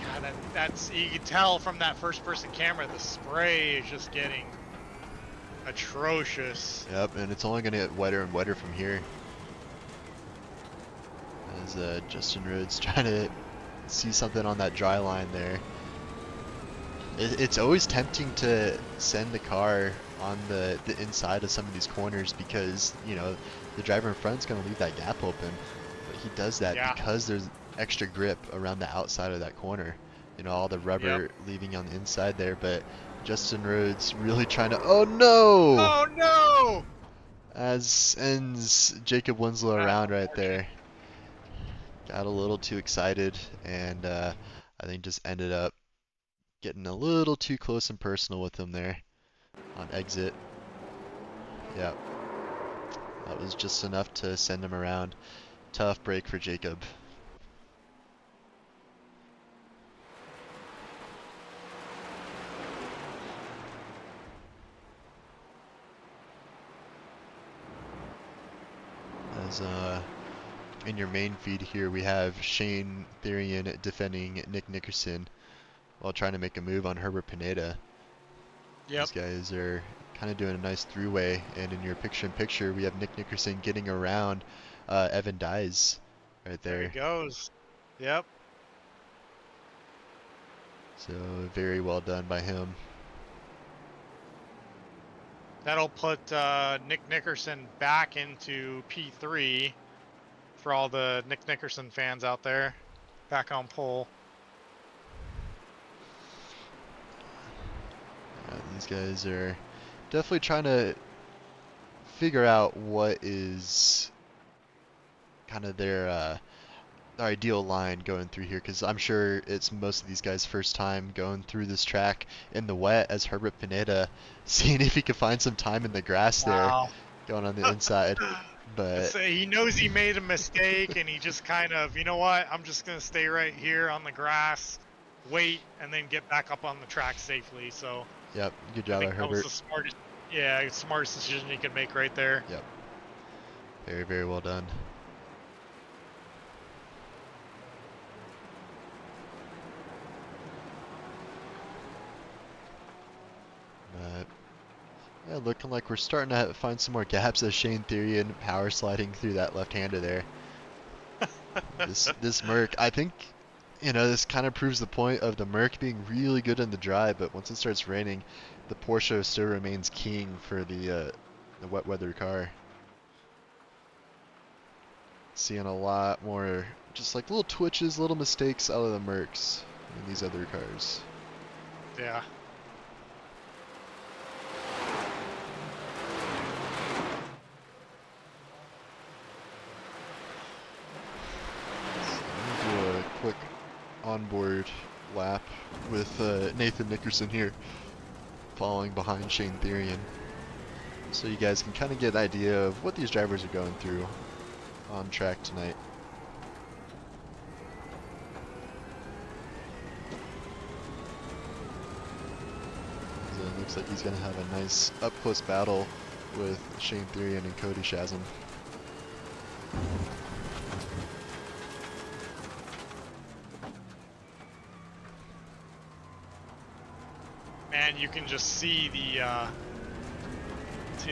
God, that's you can tell from that first-person camera, the spray is just getting atrocious. Yep, and it's only going to get wetter and wetter from here. As Justin Rhodes trying to see something on that dry line there. It's always tempting to send the car on the inside of some of these corners because, you know, the driver in front is going to leave that gap open. But he does that because there's extra grip around the outside of that corner. You know, all the rubber leaving on the inside there. But Justin Rhodes really trying to... Oh, no! Oh, no! As ends Jacob Winslow around right there. Got a little too excited and I think just ended up getting a little too close and personal with him there on exit. Yeah, that was just enough to send him around. Tough break for Jacob. As in your main feed here, we have Shane Therian defending Nick Nickerson while trying to make a move on Herbert Pineda. These guys are kind of doing a nice throughway, and in your picture-in-picture, we have Nick Nickerson getting around Evan Dyes right there. There he goes. Yep. So very well done by him. That'll put Nick Nickerson back into P3 for all the Nick Nickerson fans out there. Back on pole. These guys are definitely trying to figure out what is kind of their ideal line going through here, because I'm sure it's most of these guys' first time going through this track in the wet, as Herbert Pineda seeing if he could find some time in the grass there Wow. going on the inside. But He knows he made a mistake, and he just kind of, you know what? I'm just gonna stay right here on the grass, wait, and then get back up on the track safely. So yep, good I job think by that was Herbert. the smartest, yeah, smartest decision he could make right there. Yep, very, very well done. But yeah, looking like we're starting to find some more gaps as Shane Therian power sliding through that left-hander there. This Merc, I think, you know, this kind of proves the point of the Merc being really good in the dry, but once it starts raining, the Porsche still remains king for the wet weather car. Seeing a lot more just like little twitches, little mistakes out of the Mercs in these other cars. Yeah. Do a quick onboard lap with Nathan Nickerson here, following behind Shane Therian, so you guys can kind of get an idea of what these drivers are going through on track tonight. So it looks like he's going to have a nice up-close battle with Shane Therian and Cody Shazam. Man, you can just see the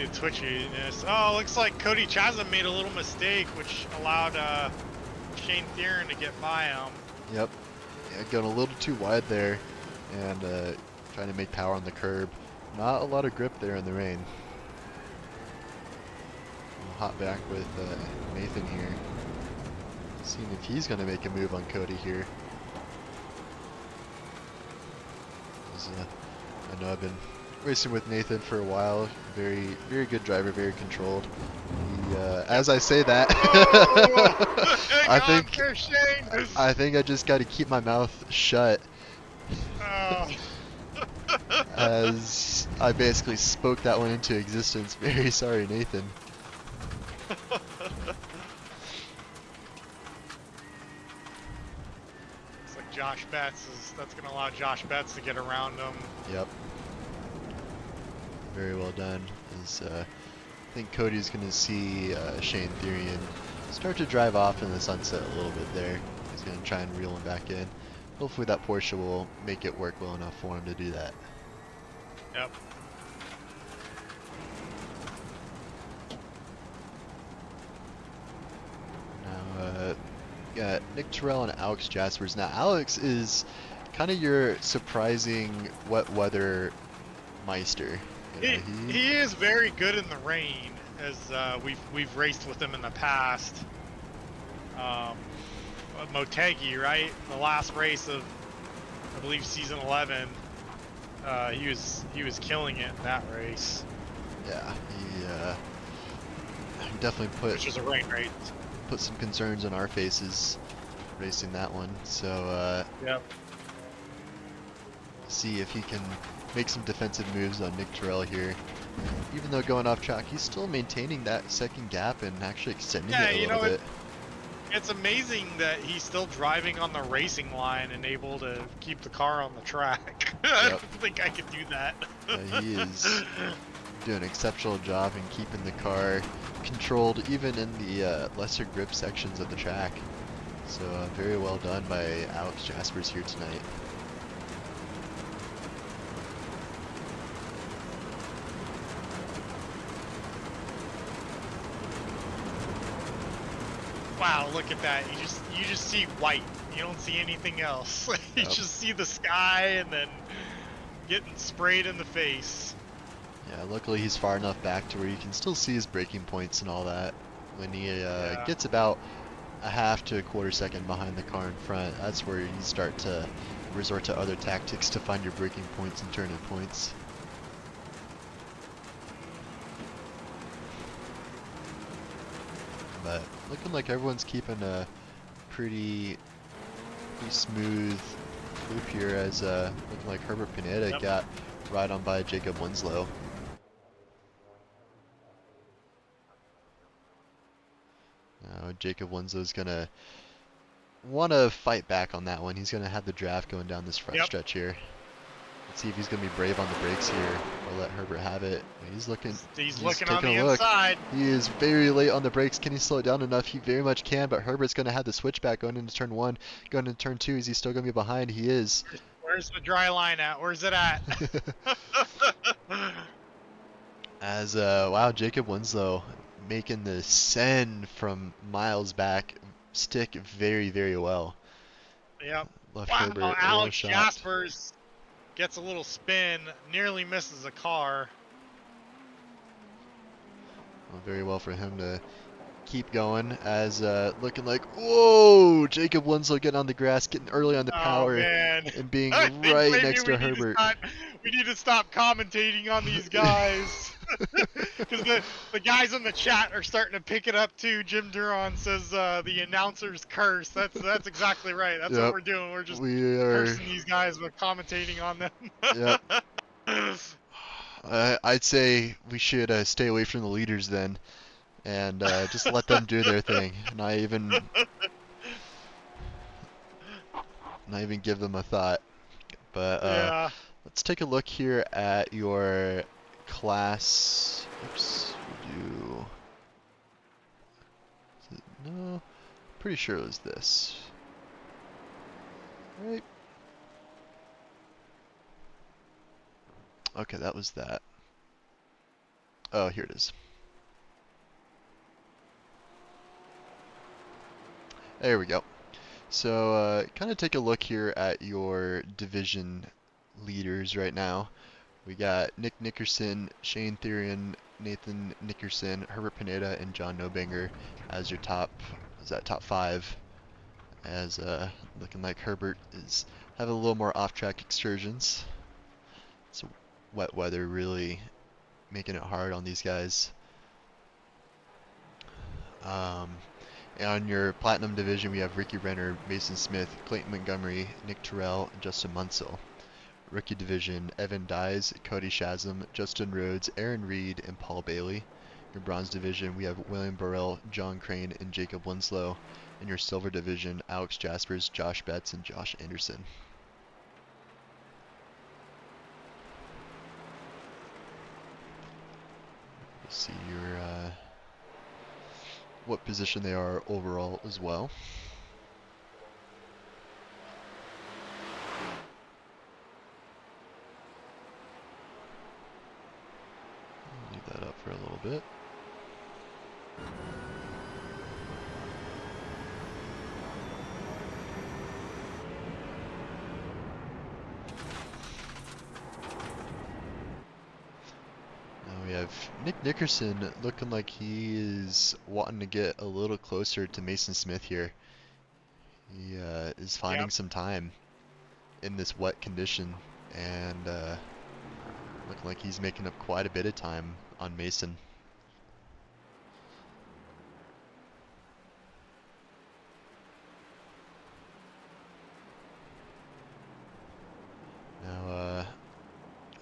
twitchiness. Oh, looks like Cody Chasm made a little mistake, which allowed Shane Therian to get by him. Yep, yeah, going a little too wide there, and trying to make power on the curb. Not a lot of grip there in the rain. We'll hop back with Nathan here, seeing if he's going to make a move on Cody here. I know I've been racing with Nathan for a while. Very, very good driver, very controlled. He, as I say that, I think I just got to keep my mouth shut. Oh. As I basically spoke that one into existence. Very sorry, Nathan. It's like Josh Betts that's going to allow Josh Betts to get around him. Yep. Very well done. As, I think Cody's going to see Shane Therian start to drive off in the sunset a little bit there. He's going to try and reel him back in. Hopefully that Porsche will make it work well enough for him to do that. Yep. Now, got Nick Terrell and Alex Jaspers. Now, Alex is kind of your surprising wet weather meister. You know, He is very good in the rain, as we've raced with him in the past. Motegi, right? The last race of, I believe, season 11. He was killing it in that race. Yeah, he definitely Which was a rain race. put some concerns on our faces racing that one. So Yep. see if he can make some defensive moves on Nick Terrell here. Even though going off track, he's still maintaining that second gap and actually extending it a little bit. It's amazing that he's still driving on the racing line and able to keep the car on the track. I don't think I could do that. He is doing an exceptional job in keeping the car controlled even in the lesser grip sections of the track. So very well done by Alex Jaspers here tonight. Wow, look at that. You just see white. You don't see anything else. You just see the sky and then getting sprayed in the face. Yeah, luckily he's far enough back to where you can still see his braking points and all that. When he gets about a half to a quarter second behind the car in front, that's where you start to resort to other tactics to find your braking points and turning points. but looking like everyone's keeping a pretty smooth loop here as looking like Herbert Pineda Yep. got right on by Jacob Winslow. Now Jacob Winslow's gonna want to fight back on that one. He's gonna have the draft going down this front Yep. stretch here. Let's see if he's gonna be brave on the brakes here or let Herbert have it. He's looking. He's looking on taking the a look. inside. He is very late on the brakes. Can he slow it down enough? He very much can, but Herbert's gonna have the switchback going into turn 1, going into turn 2. Is he still gonna be behind? He is. Where's the dry line at? Where's it at? As wow, Jacob Winslow making the send from miles back stick very, very well. Yep. Left Wow, Herbert a little Alex shot. Jaspers gets a little spin, nearly misses a car. Well, very well for him to keep going as looking like, whoa, Jacob Winslow getting on the grass, getting early on the power, Oh man. and being I think right maybe next to we need Herbert. we need to stop commentating on these guys. Because the guys in the chat are starting to pick it up too. Jim Duron says the announcers curse. That's exactly right. That's Yep. what we're doing. We're just We are. cursing these guys but commentating on them. Yep. I'd say we should stay away from the leaders then, and just let them do their thing. Not even give them a thought. But Yeah. let's take a look here at your class. Oops, we'll do. No, pretty sure it was this. Right. Okay, that was that. Oh, here it is. There we go. So, kind of take a look here at your division leaders right now. We got Nick Nickerson, Shane Therian, Nathan Nickerson, Herbert Pineda, and John Nobanger as your top 5. As looking like Herbert is having a little more off-track excursions. So wet weather really making it hard on these guys. And on your Platinum division, we have Ricky Renner, Mason Smith, Clayton Montgomery, Nick Terrell, and Justin Munsell. Rookie division, Evan Dyes, Cody Shazam, Justin Rhodes, Aaron Reed, and Paul Bailey. Your Bronze division, we have William Burrell, John Crane, and Jacob Winslow. In your Silver division, Alex Jaspers, Josh Betts, and Josh Anderson. We'll see your what position they are overall as well. Leave that up for a little bit. Now we have Nick Nickerson looking like he is wanting to get a little closer to Mason Smith here. He is finding some time in this wet condition, and looking like he's making up quite a bit of time on Mason. Now,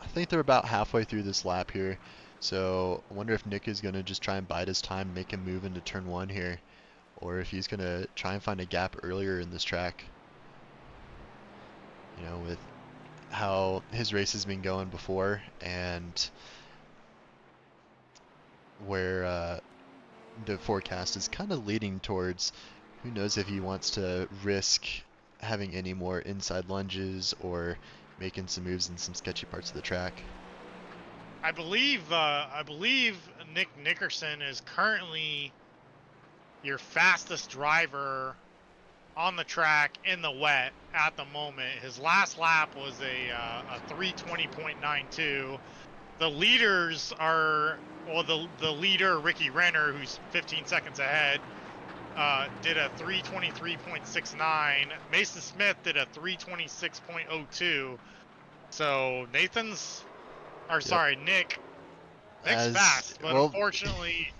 I think they're about halfway through this lap here, so I wonder if Nick is going to just try and bide his time, make him move into turn 1 here, or if he's going to try and find a gap earlier in this track. You know, with how his race has been going before, and where the forecast is kind of leading towards, who knows if he wants to risk having any more inside lunges or making some moves in some sketchy parts of the track. I believe Nick Nickerson is currently your fastest driver on the track in the wet at the moment. His last lap was a 3:20.92. The leaders are, well, the leader Ricky Renner, who's 15 seconds ahead, did a 3:23.69. Mason Smith did a 3:26.02. So Nick Vic's fast, but well, unfortunately,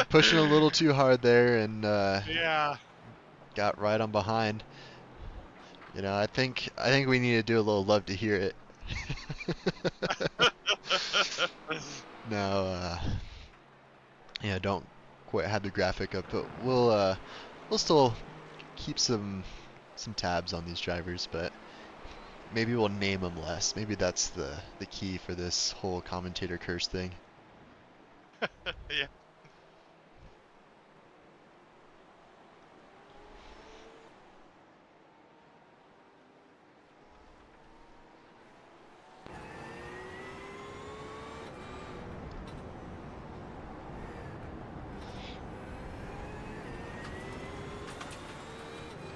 pushing a little too hard there and yeah. got right on behind. You know, I think we need to do a little love to hear it. Now, yeah, don't quite have the graphic up, but we'll still keep some tabs on these drivers, but maybe we'll name them less. Maybe that's the key for this whole commentator curse thing. Yeah.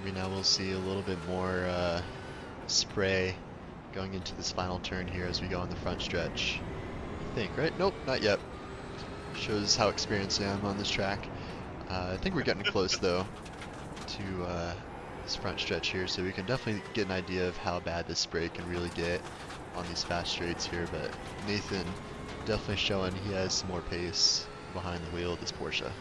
Maybe now we'll see a little bit more spray going into this final turn here as we go on the front stretch. I think, right? Nope, not yet. Shows how experienced I am on this track. I think we're getting close though to this front stretch here, so we can definitely get an idea of how bad this spray can really get on these fast straights here. But Nathan definitely showing he has some more pace behind the wheel of this Porsche.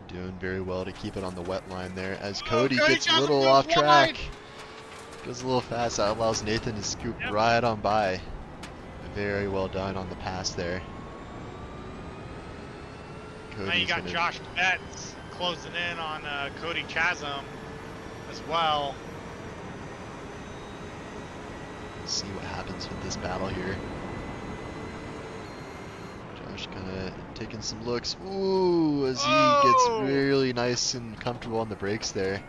Doing very well to keep it on the wet line there as Cody Cody gets a Chasm little goes off track. wide. Goes a little fast. That allows Nathan to scoop right on by. Very well done on the pass there. Now you got Josh Betts closing in on Cody Chasm as well. See what happens with this battle here. Josh kind of taking some looks. Ooh, as he gets really nice and comfortable on the brakes there.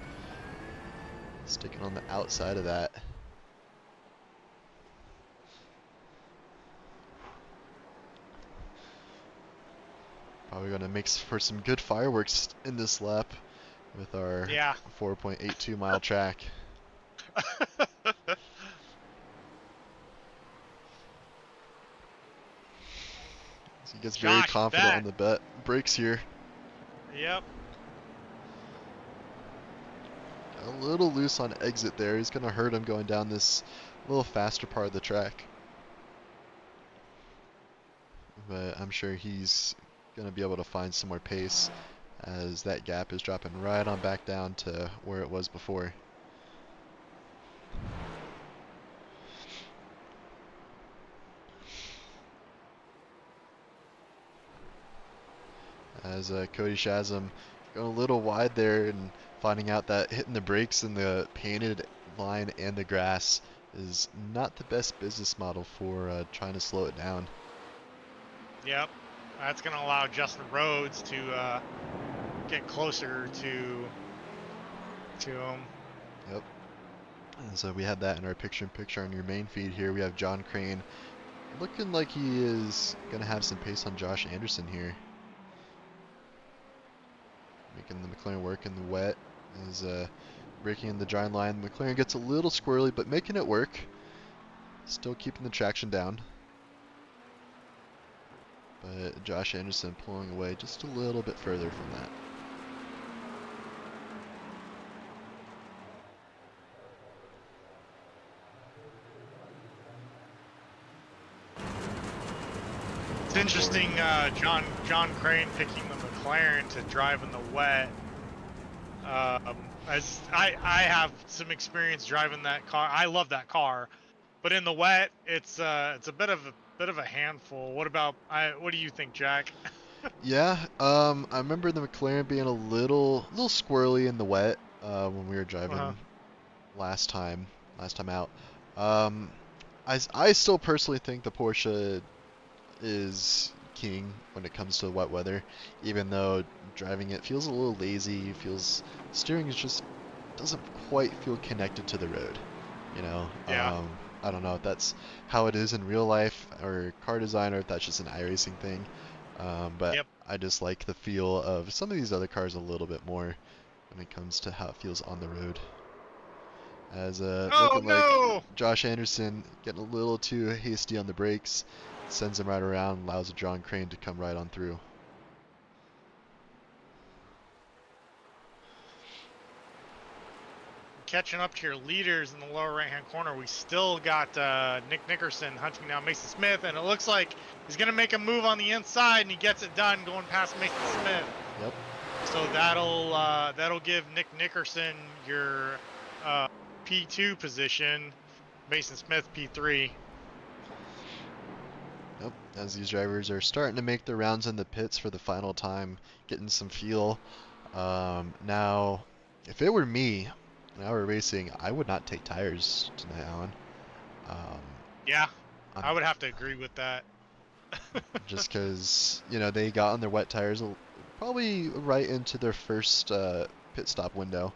Sticking on the outside of that. Probably going to make for some good fireworks in this lap with our 4.82 mile track. So he gets very confident on the brakes here. Yep. Got a little loose on exit there. He's going to hurt him going down this little faster part of the track. But I'm sure he's going to be able to find some more pace as that gap is dropping right on back down to where it was before. As Cody Chasm going a little wide there and finding out that hitting the brakes in the painted line and the grass is not the best business model for trying to slow it down. Yep, that's going to allow Justin Rhodes to get closer to him. Yep. And so we have that in our picture-in-picture on your main feed here. We have John Crane looking like he is going to have some pace on Josh Anderson here. Making the McLaren work in the wet as braking in the dry line. McLaren gets a little squirrely, but making it work. Still keeping the traction down. But Josh Anderson pulling away just a little bit further from that. It's interesting, John Crane picking the McLaren to drive in the wet. As I have some experience driving that car. I love that car, but in the wet, it's a bit of a handful. What do you think, Jack? Yeah, I remember the McLaren being a little squirrely in the wet when we were driving last time out. I still personally think the Porsche is king when it comes to wet weather, even though driving it feels a little lazy. Steering is just doesn't quite feel connected to the road, you know. Yeah. I don't know if that's how it is in real life or car design, or if that's just an iRacing thing. But I just like the feel of some of these other cars a little bit more when it comes to how it feels on the road. As looking like Josh Anderson getting a little too hasty on the brakes, sends him right around, allows a John Crane to come right on through. catching up to your leaders in the lower right-hand corner. We still got Nick Nickerson hunting down Mason Smith, and it looks like he's going to make a move on the inside, and he gets it done going past Mason Smith. Yep. So that'll give Nick Nickerson your P2 position, Mason Smith P3. Yep. As these drivers are starting to make their rounds in the pits for the final time, getting some feel. Now, if it were me and I were racing, I would not take tires tonight, Alan. Yeah, I'm- I would have to agree with that. Just because, you know, they got on their wet tires probably right into their first pit stop window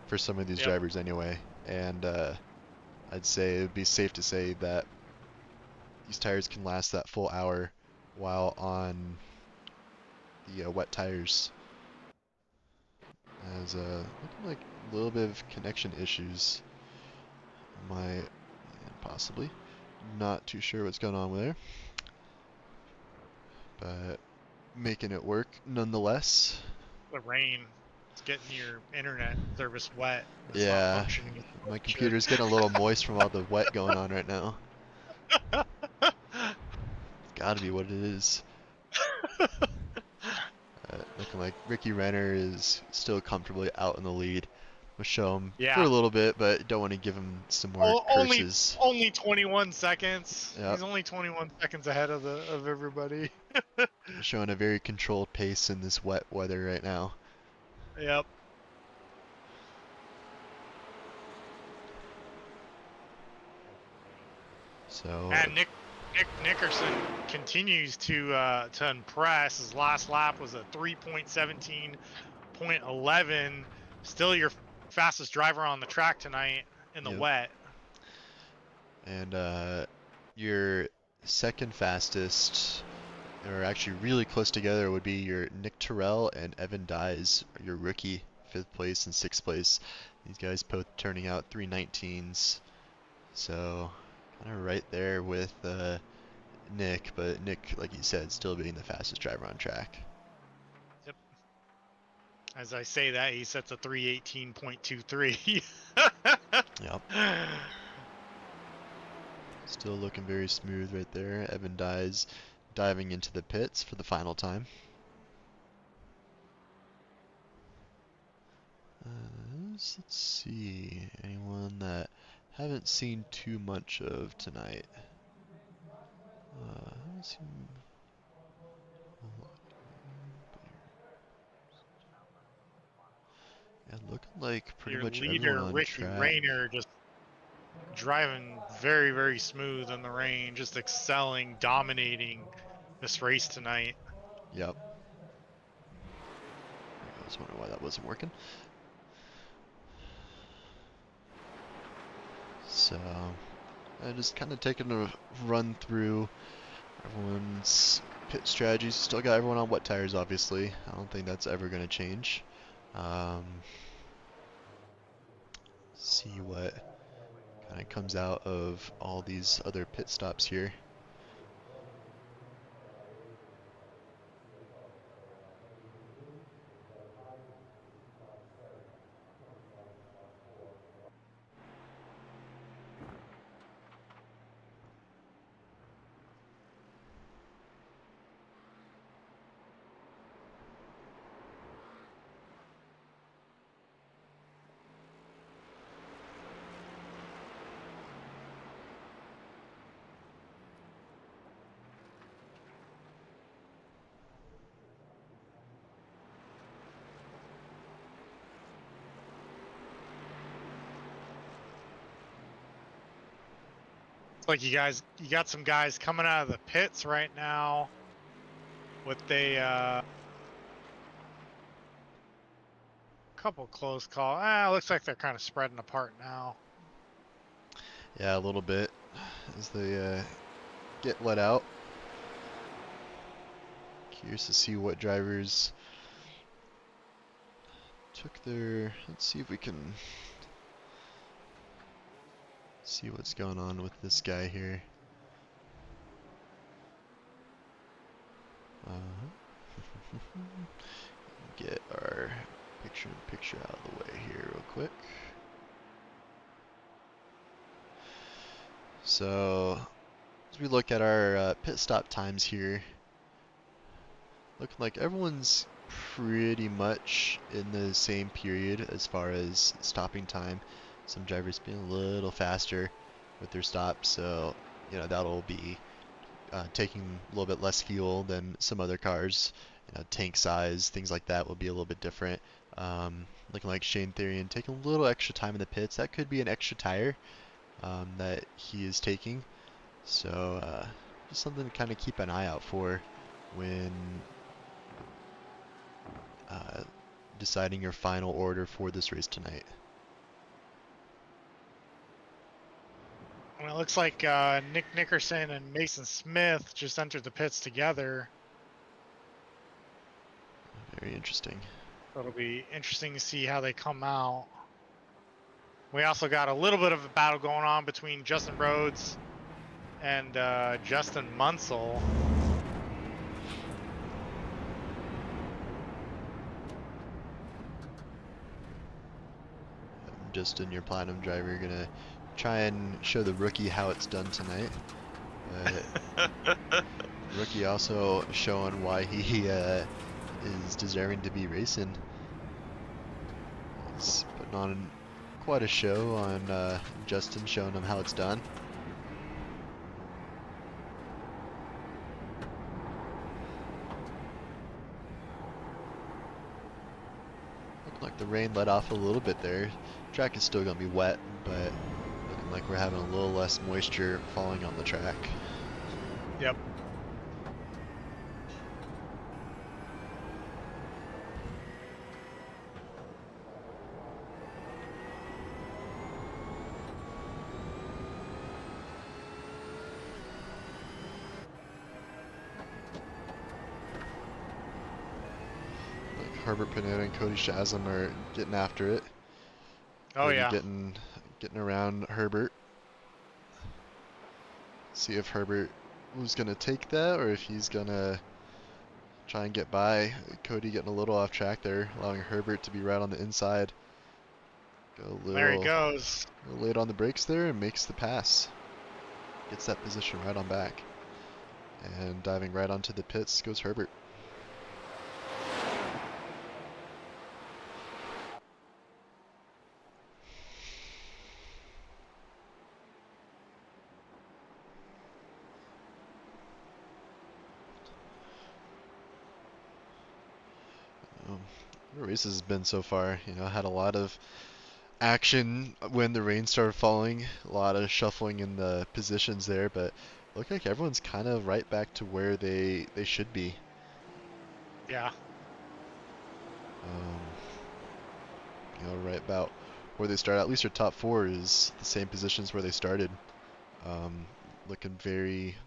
for some of these Yep. drivers anyway. And I'd say it would be safe to say that these tires can last that full hour while on the wet tires. As looking like a little bit of connection issues. Possibly. Not too sure what's going on with there. But making it work nonetheless. The rain, it's getting your internet service wet. It's Yeah, not functioning as well my as it should. computer's getting a little moist from all the wet going on right now. It's gotta be what it is. Looking like Ricky Renner is still comfortably out in the lead. We'll show him for a little bit, but don't want to give him some more curses. Only 21 seconds. Yep. He's only 21 seconds ahead of everybody. Showing a very controlled pace in this wet weather right now. Yep. So. And Nick Nickerson continues to impress. His last lap was a 3.17.11. Still your fastest driver on the track tonight in the wet. And your second fastest, or actually really close together, would be your Nick Terrell and Evan Dyes, your rookie, 5th place and 6th place. These guys both turning out 3:19s. So kind of right there with Nick, but Nick, like you said, still being the fastest driver on track. Yep. As I say that, he sets a 3:18.23. Yep. Still looking very smooth right there. Evan Dyes diving into the pits for the final time. Let's see, anyone that haven't seen too much of tonight. Haven't seen looking like pretty Your much leader, everyone on Ricky track. Rayner, just driving very, very smooth in the rain, just excelling, dominating this race tonight. Yep. I was wondering why that wasn't working. So, just kind of taking a run through everyone's pit strategies. Still got everyone on wet tires, obviously. I don't think that's ever going to change. See what kind of comes out of all these other pit stops here. Like you got some guys coming out of the pits right now with a couple close calls. Looks like they're kind of spreading apart now. Yeah, a little bit as they get let out. Curious to see what drivers took their. Let's see if we can see what's going on with this guy here. Get our picture-in-picture out of the way here real quick. So as we look at our pit stop times here, looking like everyone's pretty much in the same period as far as stopping time. Some drivers being a little faster with their stops, so that'll be taking a little bit less fuel than some other cars. Tank size, things like that will be a little bit different. Looking like Shane Therian taking a little extra time in the pits. That could be an extra tire that he is taking. So just something to kind of keep an eye out for when deciding your final order for this race tonight. Well, it looks like Nick Nickerson and Mason Smith just entered the pits together. Very interesting. It'll be interesting to see how they come out. We also got a little bit of a battle going on between Justin Rhodes and Justin Munsell. Justin, your platinum driver, gonna try and show the rookie how it's done tonight. Rookie also showing why he is deserving to be racing. He's putting on quite a show on Justin, showing him how it's done. Looking like the rain let off a little bit there. Track is still gonna be wet, but looking like we're having a little less moisture falling on the track. Yep. Herbert Pineda and Cody Shazam are getting after it. Oh Cody yeah. getting around Herbert. See if Herbert was gonna take that or if he's gonna try and get by. Cody getting a little off track there, allowing Herbert to be right on the inside. Go a There he little goes. late on the brakes there and makes the pass. Gets that position right on back. And diving right onto the pits goes Herbert. The race has been so far, had a lot of action when the rain started falling, a lot of shuffling in the positions there, but look like everyone's kind of right back to where they should be. Yeah. Right about where they started. At least their top four is the same positions where they started. Looking very,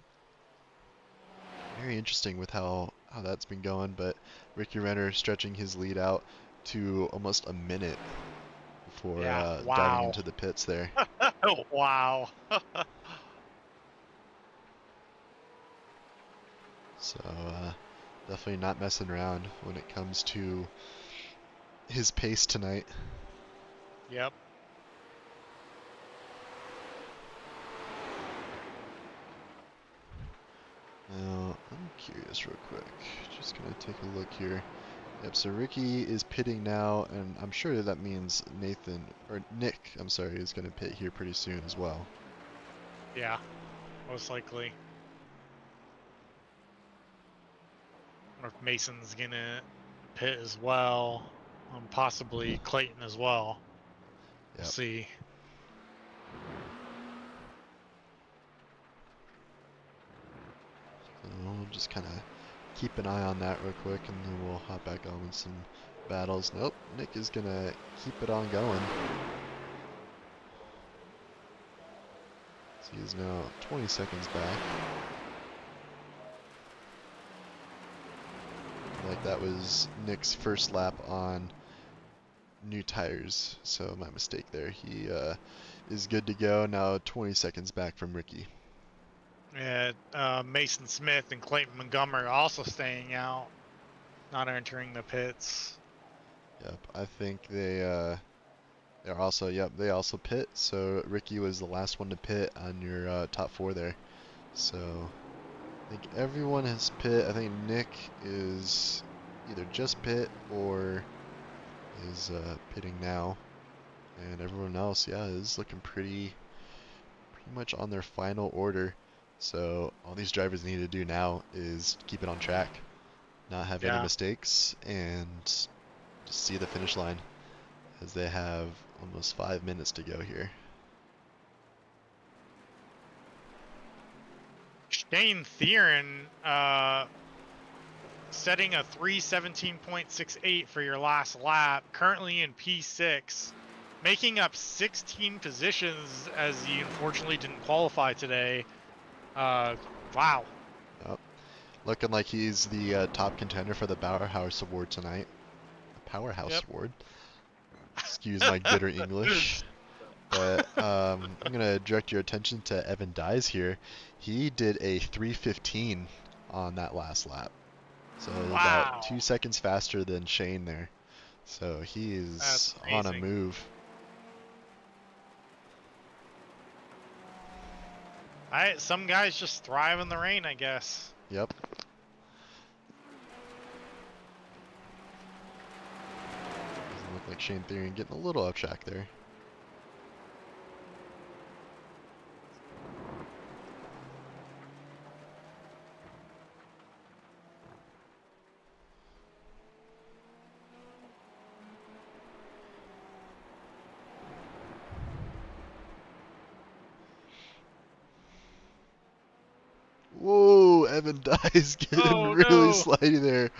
very interesting with how that's been going, but Ricky Renner stretching his lead out to almost a minute before Yeah. diving Wow. into the pits there. Wow. So definitely not messing around when it comes to his pace tonight. Yep. Now, I'm curious real quick. Just gonna take a look here. Yep, so Ricky is pitting now, and I'm sure that means Nick, I'm sorry, is gonna pit here pretty soon as well. Yeah. Most likely. Or if Mason's gonna pit as well. Possibly Clayton as well. We'll Yep. see. So we'll just kind of keep an eye on that real quick, and then we'll hop back on with some battles. Nope, Nick is gonna keep it on going. So he is now 20 seconds back. Like that was Nick's first lap on new tires, so my mistake there. He is good to go now, 20 seconds back from Ricky. Yeah, Mason Smith and Clayton Montgomery are also staying out, not entering the pits. Yep, I think they They're also, yep, they also pit. So Ricky was the last one to pit on your top 4 there. So I think everyone has pit. I think Nick is either just pit or is pitting now. And everyone else, yeah, is looking pretty much on their final order. So all these drivers need to do now is keep it on track, not have any Yeah. mistakes, and just see the finish line, as they have almost 5 minutes to go here. Shane Theron setting a 3:17.68 for your last lap, currently in P6, making up 16 positions as he unfortunately didn't qualify today. Wow. Yep. Looking like he's the top contender for the Powerhouse Award tonight. The Powerhouse Yep. Award. Excuse my bitter English. But I'm going to direct your attention to Evan Dyes here. He did a 3:15 on that last lap. So about Wow. 2 seconds faster than Shane there. So he That's is on a amazing. move. Some guys just thrive in the rain, I guess. Yep. Doesn't look like Shane Theron getting a little up track there. Whoa, Evan Dyes getting Oh really no. slidey there.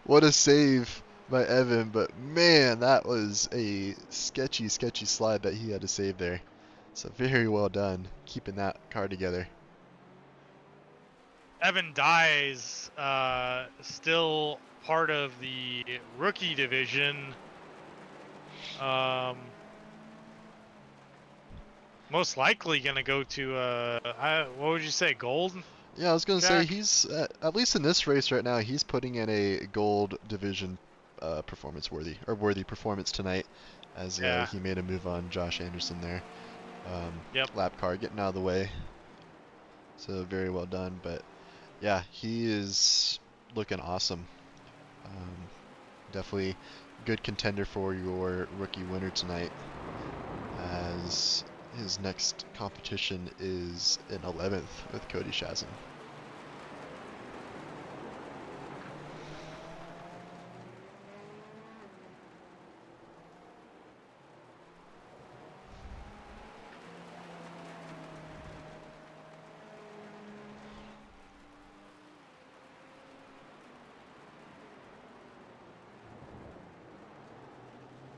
What a save by Evan, but man, that was a sketchy slide that he had to save there. So very well done, keeping that car together. Evan Dyes, still part of the rookie division. Most likely going to go to, what would you say, gold? Yeah, I was going to say Jack? he's, at least in this race right now, he's putting in a gold division worthy performance tonight, as Yeah. he made a move on Josh Anderson there. Yep. Lap car getting out of the way. So very well done, but yeah, he is looking awesome. Definitely good contender for your rookie winner tonight, as his next competition is in 11th with Cody Shazin.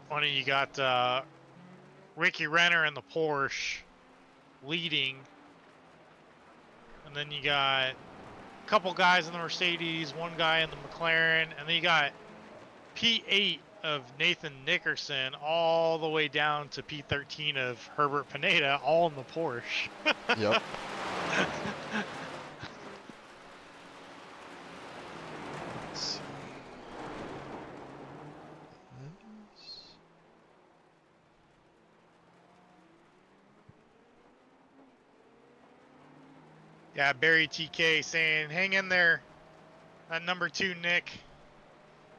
Funny, you got Ricky Renner in the Porsche leading, and then you got a couple guys in the Mercedes, one guy in the McLaren, and then you got P8 of Nathan Nickerson all the way down to P13 of Herbert Pineda, all in the Porsche. Yep. Let's see. Yeah, Barry TK saying, hang in there. That number 2, Nick.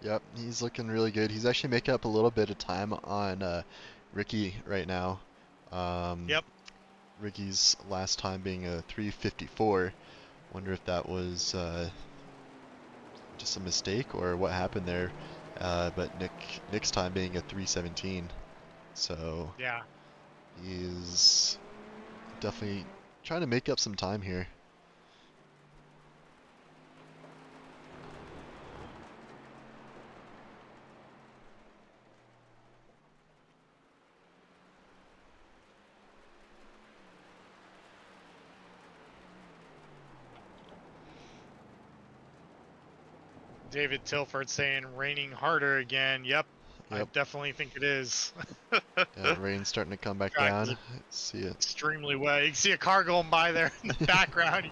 Yep, he's looking really good. He's actually making up a little bit of time on Ricky right now. Yep. Ricky's last time being a 3:54. Wonder if that was just a mistake or what happened there. But Nick's time being a 3:17. So Yeah. he's definitely trying to make up some time here. David Tilford saying, raining harder again. Yep. I Yep. definitely think it is. Yeah, rain's starting to come back Track down. is See it. extremely wet. You can see a car going by there in the background. You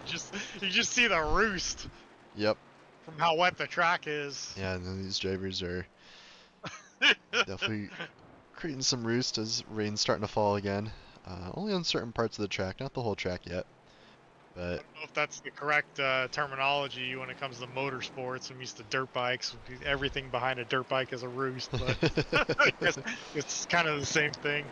just see the roost Yep. from how wet the track is. Yeah, and then these drivers are definitely creating some roost as rain's starting to fall again. Only on certain parts of the track, not the whole track yet. I But don't know if that's the correct terminology when it comes to motorsports. I'm used to dirt bikes. Everything behind a dirt bike is a roost, but I guess it's kind of the same thing.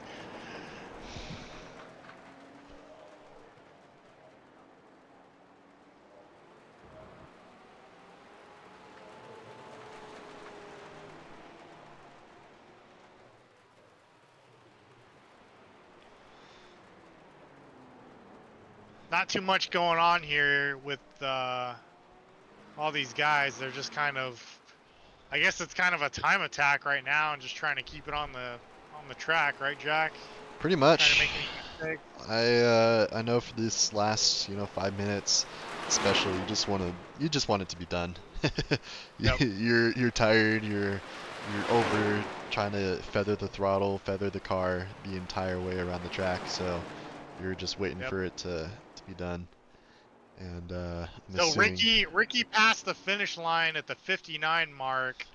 Not too much going on here with all these guys. They're just kind of, I guess it's kind of a time attack right now, and just trying to keep it on the track, right, Jack? pretty Trying to much, make any mistakes. I know for this last 5 minutes, especially, you just want it to be done. Yep. You're tired. You're over trying to feather the throttle, feather the car the entire way around the track. So you're just waiting Yep. for it to be done. And I'm So assuming. Ricky passed the finish line at the 59 mark,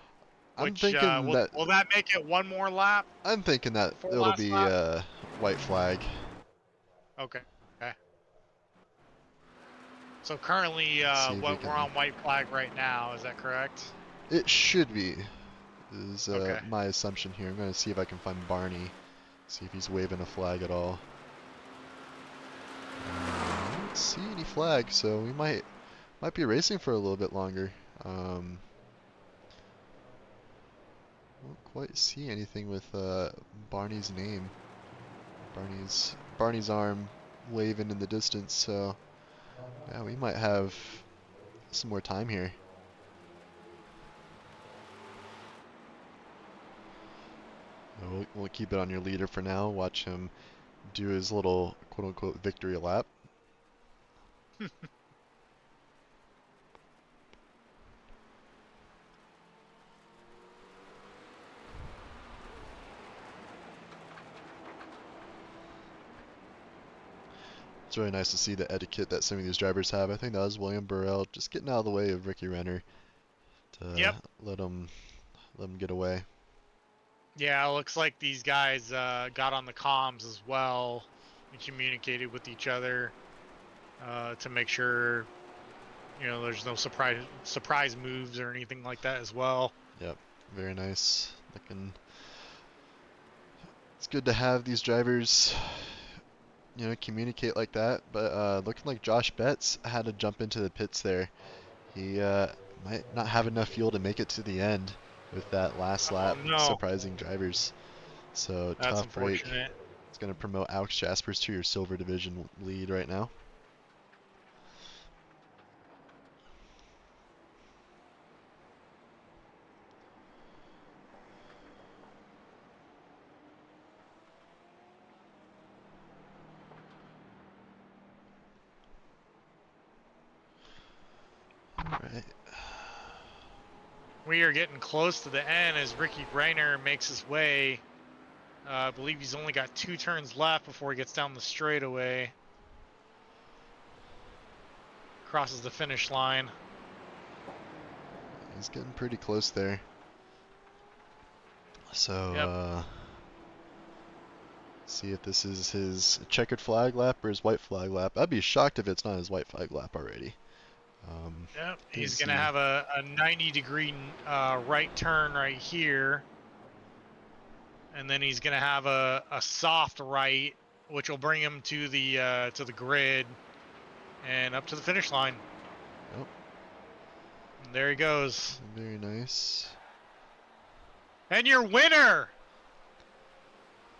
I'm which thinking that will that make it one more lap I'm thinking that before it'll last be lap? a white flag. Okay. Okay. So currently, Let's see if we we're can. on white flag right now. Is that correct? It should be. Is Okay. my assumption here. I'm gonna see if I can find Barney. See if he's waving a flag at all. I don't see any flag, so we might be racing for a little bit longer. Won't quite see anything with Barney's name. Barney's arm waving in the distance, so yeah, we might have some more time here. We'll keep it on your leader for now. Watch him do his little quote-unquote victory lap. It's really nice to see the etiquette that some of these drivers have. I think that was William Burrell just getting out of the way of Ricky Renner to Yep. let him get away. Yeah, it looks like these guys got on the comms as well and communicated with each other to make sure there's no surprise moves or anything like that as well. Yep, very nice. It's good to have these drivers, communicate like that. But looking like Josh Betts had to jump into the pits there. He might not have enough fuel to make it to the end with that last lap, no. surprising drivers. So That's tough break. unfortunate. It's going to promote Alex Jaspers to your silver division lead right now. Alright. We are getting close to the end as Ricky Reiner makes his way. I believe he's only got 2 turns left before he gets down the straightaway. Crosses the finish line. He's getting pretty close there. So, Yep. see if this is his checkered flag lap or his white flag lap. I'd be shocked if it's not his white flag lap already. Yep. He's going to have a 90-degree right turn right here. And then he's going to have a soft right, which will bring him to the grid and up to the finish line. Yep. And there he goes. Very nice. And your winner,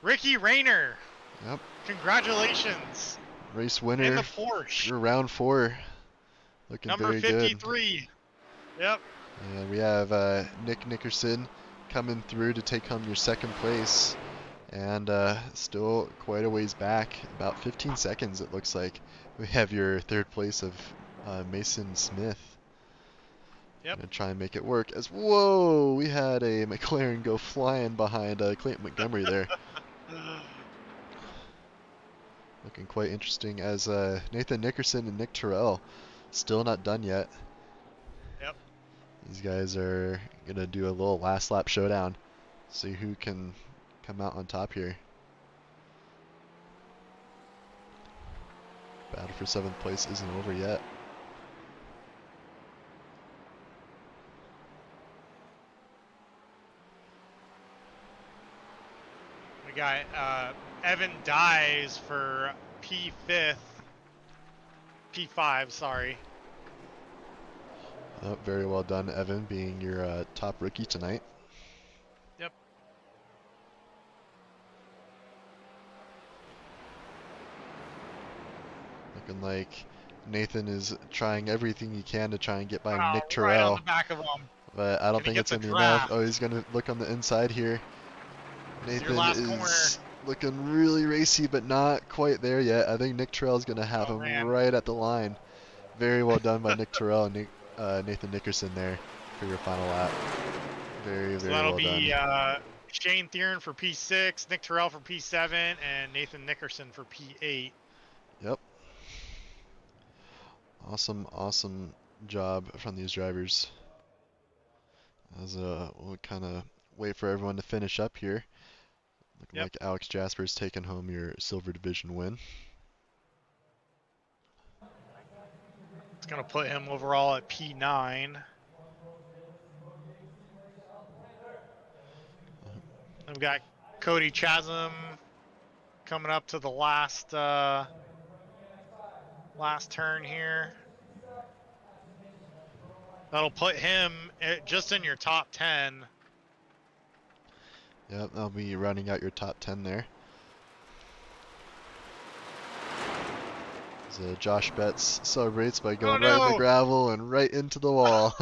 Ricky Reiner. Yep. Congratulations. Race winner. In the Porsche. For round 4. Looking Number very 53. good. Yep. And we have Nick Nickerson coming through to take home your second place. And still quite a ways back, about 15 seconds it looks like. We have your third place of Mason Smith. Yep. Gonna try and make it work as, whoa, we had a McLaren go flying behind Clayton Montgomery there. Looking quite interesting as Nathan Nickerson and Nick Terrell still not done yet. Yep. These guys are gonna do a little last lap showdown. See who can come out on top here. Battle for 7th place isn't over yet. We got Evan Dies for P5, sorry. Oh, very well done, Evan, being your top rookie tonight. Yep. Looking like Nathan is trying everything he can to try and get by Nick Right on Terrell, the back of him. but I don't Can he think get it's the going to be enough. draft? Oh, he's going to look on the inside here. It's your Nathan last corner. is looking really racy, but not quite there yet. I think Nick Terrell is going to have Oh, him man. right at the line. Very well done by Nick Terrell and Nathan Nickerson there for your final lap. Very, So very that'll well be done. Shane Theron for P6, Nick Terrell for P7, and Nathan Nickerson for P8. Yep. Awesome, awesome job from these drivers. As we'll kind of wait for everyone to finish up here. Looking like Alex Jasper's taking home your silver division win. It's going to put him overall at P9. Then we got Cody Chasm coming up to the last turn here. That'll put him just in your top 10. Yep, that'll be rounding out your top 10 there. As Josh Betts celebrates by going right in the gravel and right into the wall.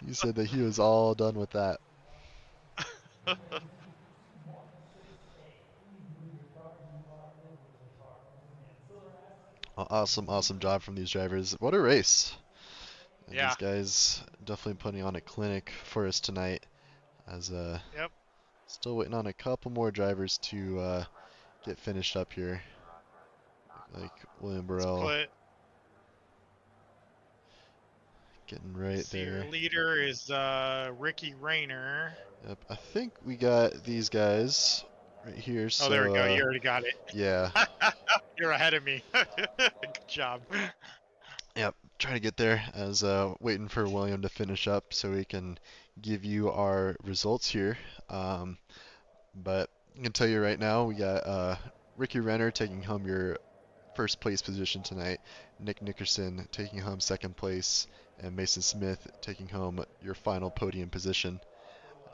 He said that he was all done with that. Awesome, awesome job from these drivers. What a race. And these guys definitely putting on a clinic for us tonight. As still waiting on a couple more drivers to get finished up here. Like William Burrell. Getting right there. Your leader is Ricky Rayner. Yep, I think we got these guys right here. Oh, there we go. You already got it. Yeah. You're ahead of me. Good job. Yep, trying to get there as waiting for William to finish up so we can give you our results here. But I can tell you right now, we got Ricky Renner taking home your first place position tonight, Nick Nickerson taking home second place, and Mason Smith taking home your final podium position.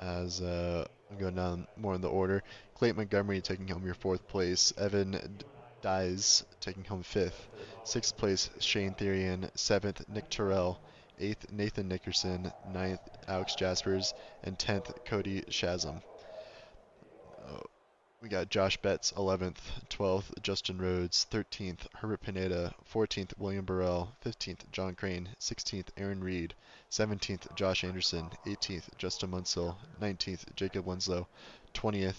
As I'm going down more in the order, Clayton Montgomery taking home your fourth place, Evan Dies taking home fifth, sixth place Shane Therian, seventh Nick Terrell, eighth Nathan Nickerson, ninth Alex Jaspers, and 10th Cody Shazam. We got Josh Betts 11th, 12th Justin Rhodes, 13th Herbert Pineda, 14th William Burrell, 15th John Crane, 16th Aaron Reed, 17th Josh Anderson, 18th Justin Munsell, 19th Jacob Winslow, 20th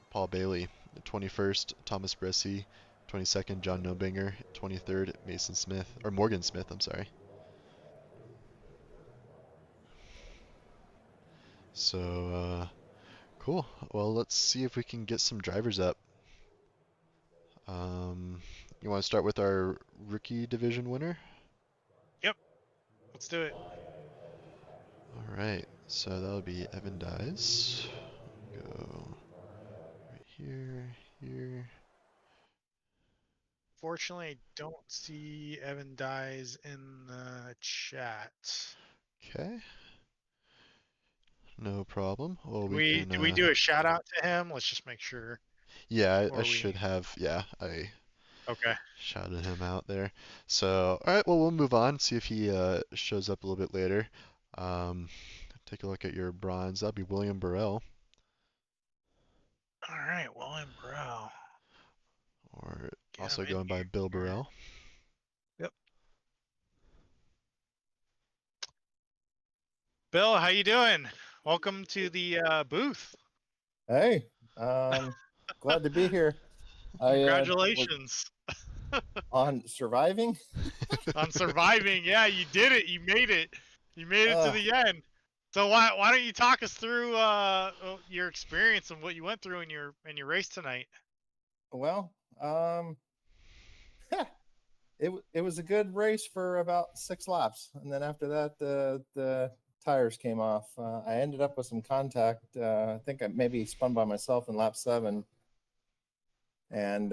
Paul Bailey, 21st Thomas Bresci, 22nd John Nobinger, 23rd Morgan Smith, I'm sorry. So cool. Well, let's see if we can get some drivers up. You want to start with our rookie division winner? Yep. Let's do it. All right. So that'll be Evan Dies. Go right here. Fortunately, I don't see Evan Dies in the chat. Okay. No problem. Well, do we do a shout out to him? Let's just make sure. Yeah, I should have. Yeah, I shouted him out there. So, all right. Well, we'll move on. See if he shows up a little bit later. Take a look at your bronze. That'll be William Burrell. All right, William Burrell. Or also going by Bill Burrell. Yep. Bill, how you doing? Welcome to the booth. Hey, glad to be here. Congratulations. On surviving? On surviving, yeah, you did it. You made it. You made it to the end. So why don't you talk us through your experience and what you went through in your race tonight? Well, it was a good race for about 6 laps, and then after that, the tires came off. I ended up with some contact. I think I maybe spun by myself in lap 7, and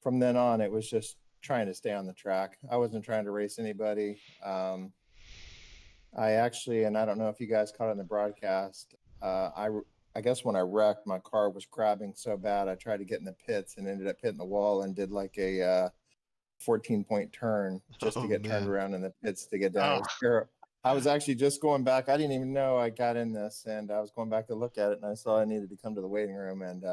from then on, it was just trying to stay on the track. I wasn't trying to race anybody. I actually, and I don't know if you guys caught it in the broadcast. I guess when I wrecked, my car was crabbing so bad. I tried to get in the pits and ended up hitting the wall and did like a 14-point turn just to Oh get turned man. around in the pits to get down. It Oh, was terrible. I was actually just going back. I didn't even know I got in this, and I was going back to look at it, and I saw I needed to come to the waiting room, and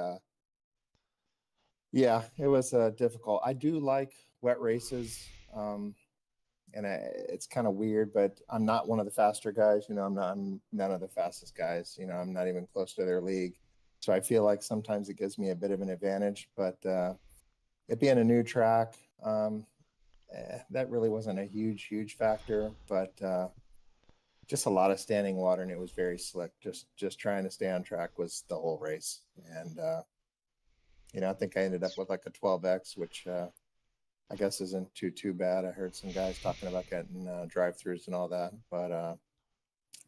yeah, it was difficult. I do like wet races. And it's kind of weird, but I'm not one of the faster guys. I'm none of the fastest guys. I'm not even close to their league. So I feel like sometimes it gives me a bit of an advantage, but it being a new track, that really wasn't a huge factor, but just a lot of standing water, and it was very slick. Just trying to stay on track was the whole race. And, I think I ended up with like a 12X, which I guess isn't too bad. I heard some guys talking about getting drive-throughs and all that, but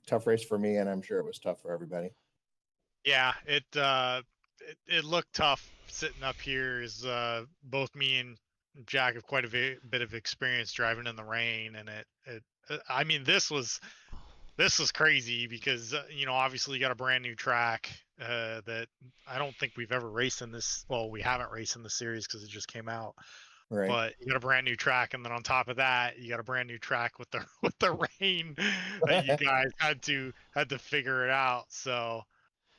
tough race for me, and I'm sure it was tough for everybody. yeah. It looked tough sitting up here. Is both me and Jack have quite a bit of experience driving in the rain, and I mean, this was crazy because obviously you got a brand new track that I don't think we've ever raced in this. Well, we haven't raced in the series because it just came out. Right. But you got a brand new track, and then on top of that, you got a brand new track with the with the rain that you guys had to figure it out. So,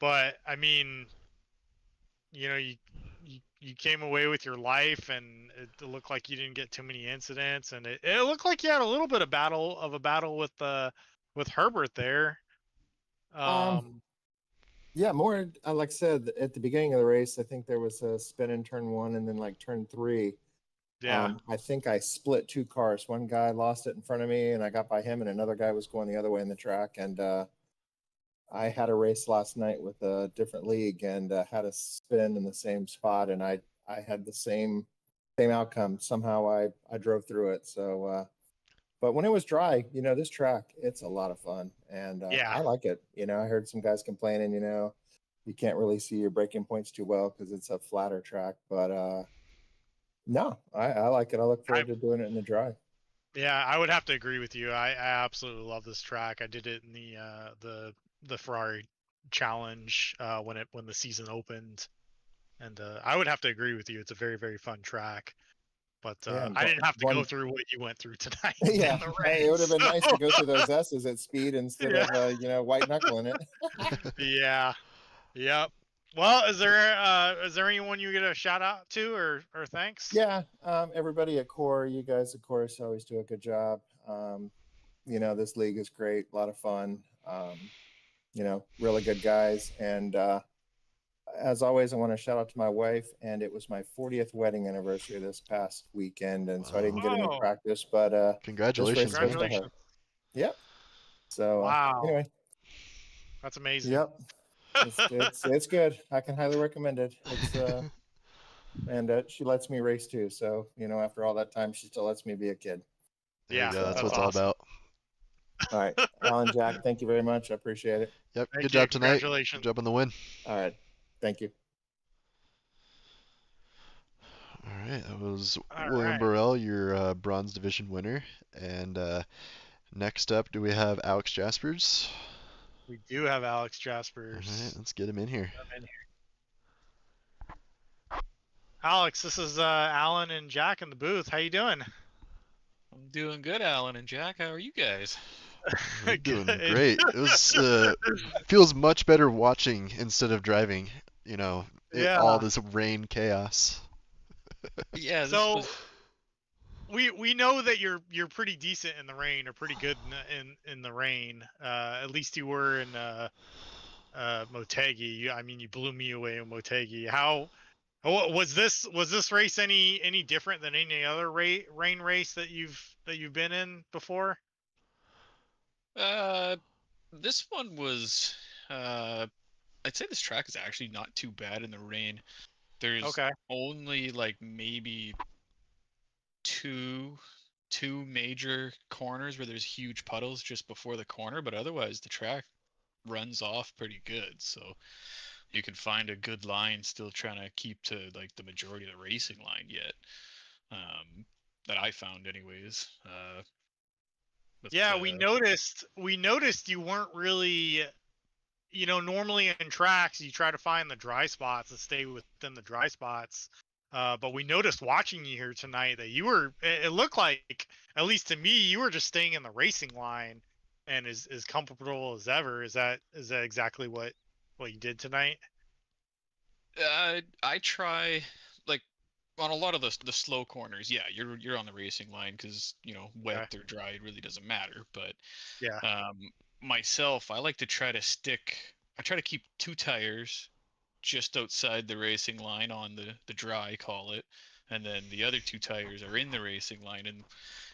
but I mean, you came away with your life, and it looked like you didn't get too many incidents, and it looked like you had a little bit of a battle with Herbert there. Um, yeah, more like I said at the beginning of the race, I think there was a spin in turn 1, and then like turn 3. Yeah. I think I split 2 cars. One guy lost it in front of me, and I got by him, and another guy was going the other way in the track. And I had a race last night with a different league, and had a spin in the same spot, and I had the same outcome. Somehow I drove through it. So, but when it was dry, this track, it's a lot of fun, and Yeah. I like it. I heard some guys complaining, you can't really see your braking points too well because it's a flatter track, but no, I like it. I look forward to doing it in the dry. Yeah, I would have to agree with you. I absolutely love this track. I did it in the Ferrari Challenge when the season opened, and I would have to agree with you. It's a very fun track. But Yeah, I didn't have to go one. through what you went through tonight Yeah, in the it rain. would have been nice So to go through those S's at speed instead yeah, of white knuckling it. yeah, yep. Well, is there anyone you get a shout out to or thanks? Yeah, everybody at Core, you guys of course always do a good job. This league is great, a lot of fun. Really good guys, and as always, I want to shout out to my wife, and it was my 40th wedding anniversary this past weekend, and so I didn't Wow. get any Oh, practice, but this race Congratulations, was man. to her. congratulations! Yep. So Wow, anyway, that's amazing. yep, it's good. I can highly recommend it. It's and she lets me race too. So after all that time, she still lets me be a kid. There you Yeah, go. That's So what that's it's all awesome. about. all right, Alan, Jack, thank you very much. I appreciate it. Yep. Thank Good you. job tonight. Good Congratulations. job on the win. All right, thank you. All right. That was All William right. Burrell, your bronze division winner. And next up, do we have Alex Jaspers? We do have Alex All right. Jaspers. Let's get him in here. I'm in here. Alex, this is Alan and Jack in the booth. How you doing? I'm doing good, Alan and Jack. How are you guys? We're doing Good. great. It was feels much better watching instead of driving. All Yeah. this rain chaos. Yeah, this So was. we know that you're pretty decent in the rain, or pretty good in the rain. At least you were in Motegi. I mean, you blew me away in Motegi. Was this race any different than any other rain race that you've been in before? Uh, This one was, I'd say this track is actually not too bad in the rain. There's Okay. only like maybe two major corners where there's huge puddles just before the corner, but otherwise the track runs off pretty good. So you can find a good line still trying to keep to like the majority of the racing line yet. That I found anyways. With Yeah, we noticed you weren't really, normally in tracks you try to find the dry spots and stay within the dry spots. But we noticed watching you here tonight that it looked like, at least to me, you were just staying in the racing line and as comfortable as ever. Is that exactly what you did tonight? I try like on a lot of the slow corners. Yeah, you're on the racing line because wet Okay. or dry it really doesn't matter. But Yeah. myself, I like to try to stick. I try to keep two tires just outside the racing line on the dry, call it, and then the other two tires are in the racing line. And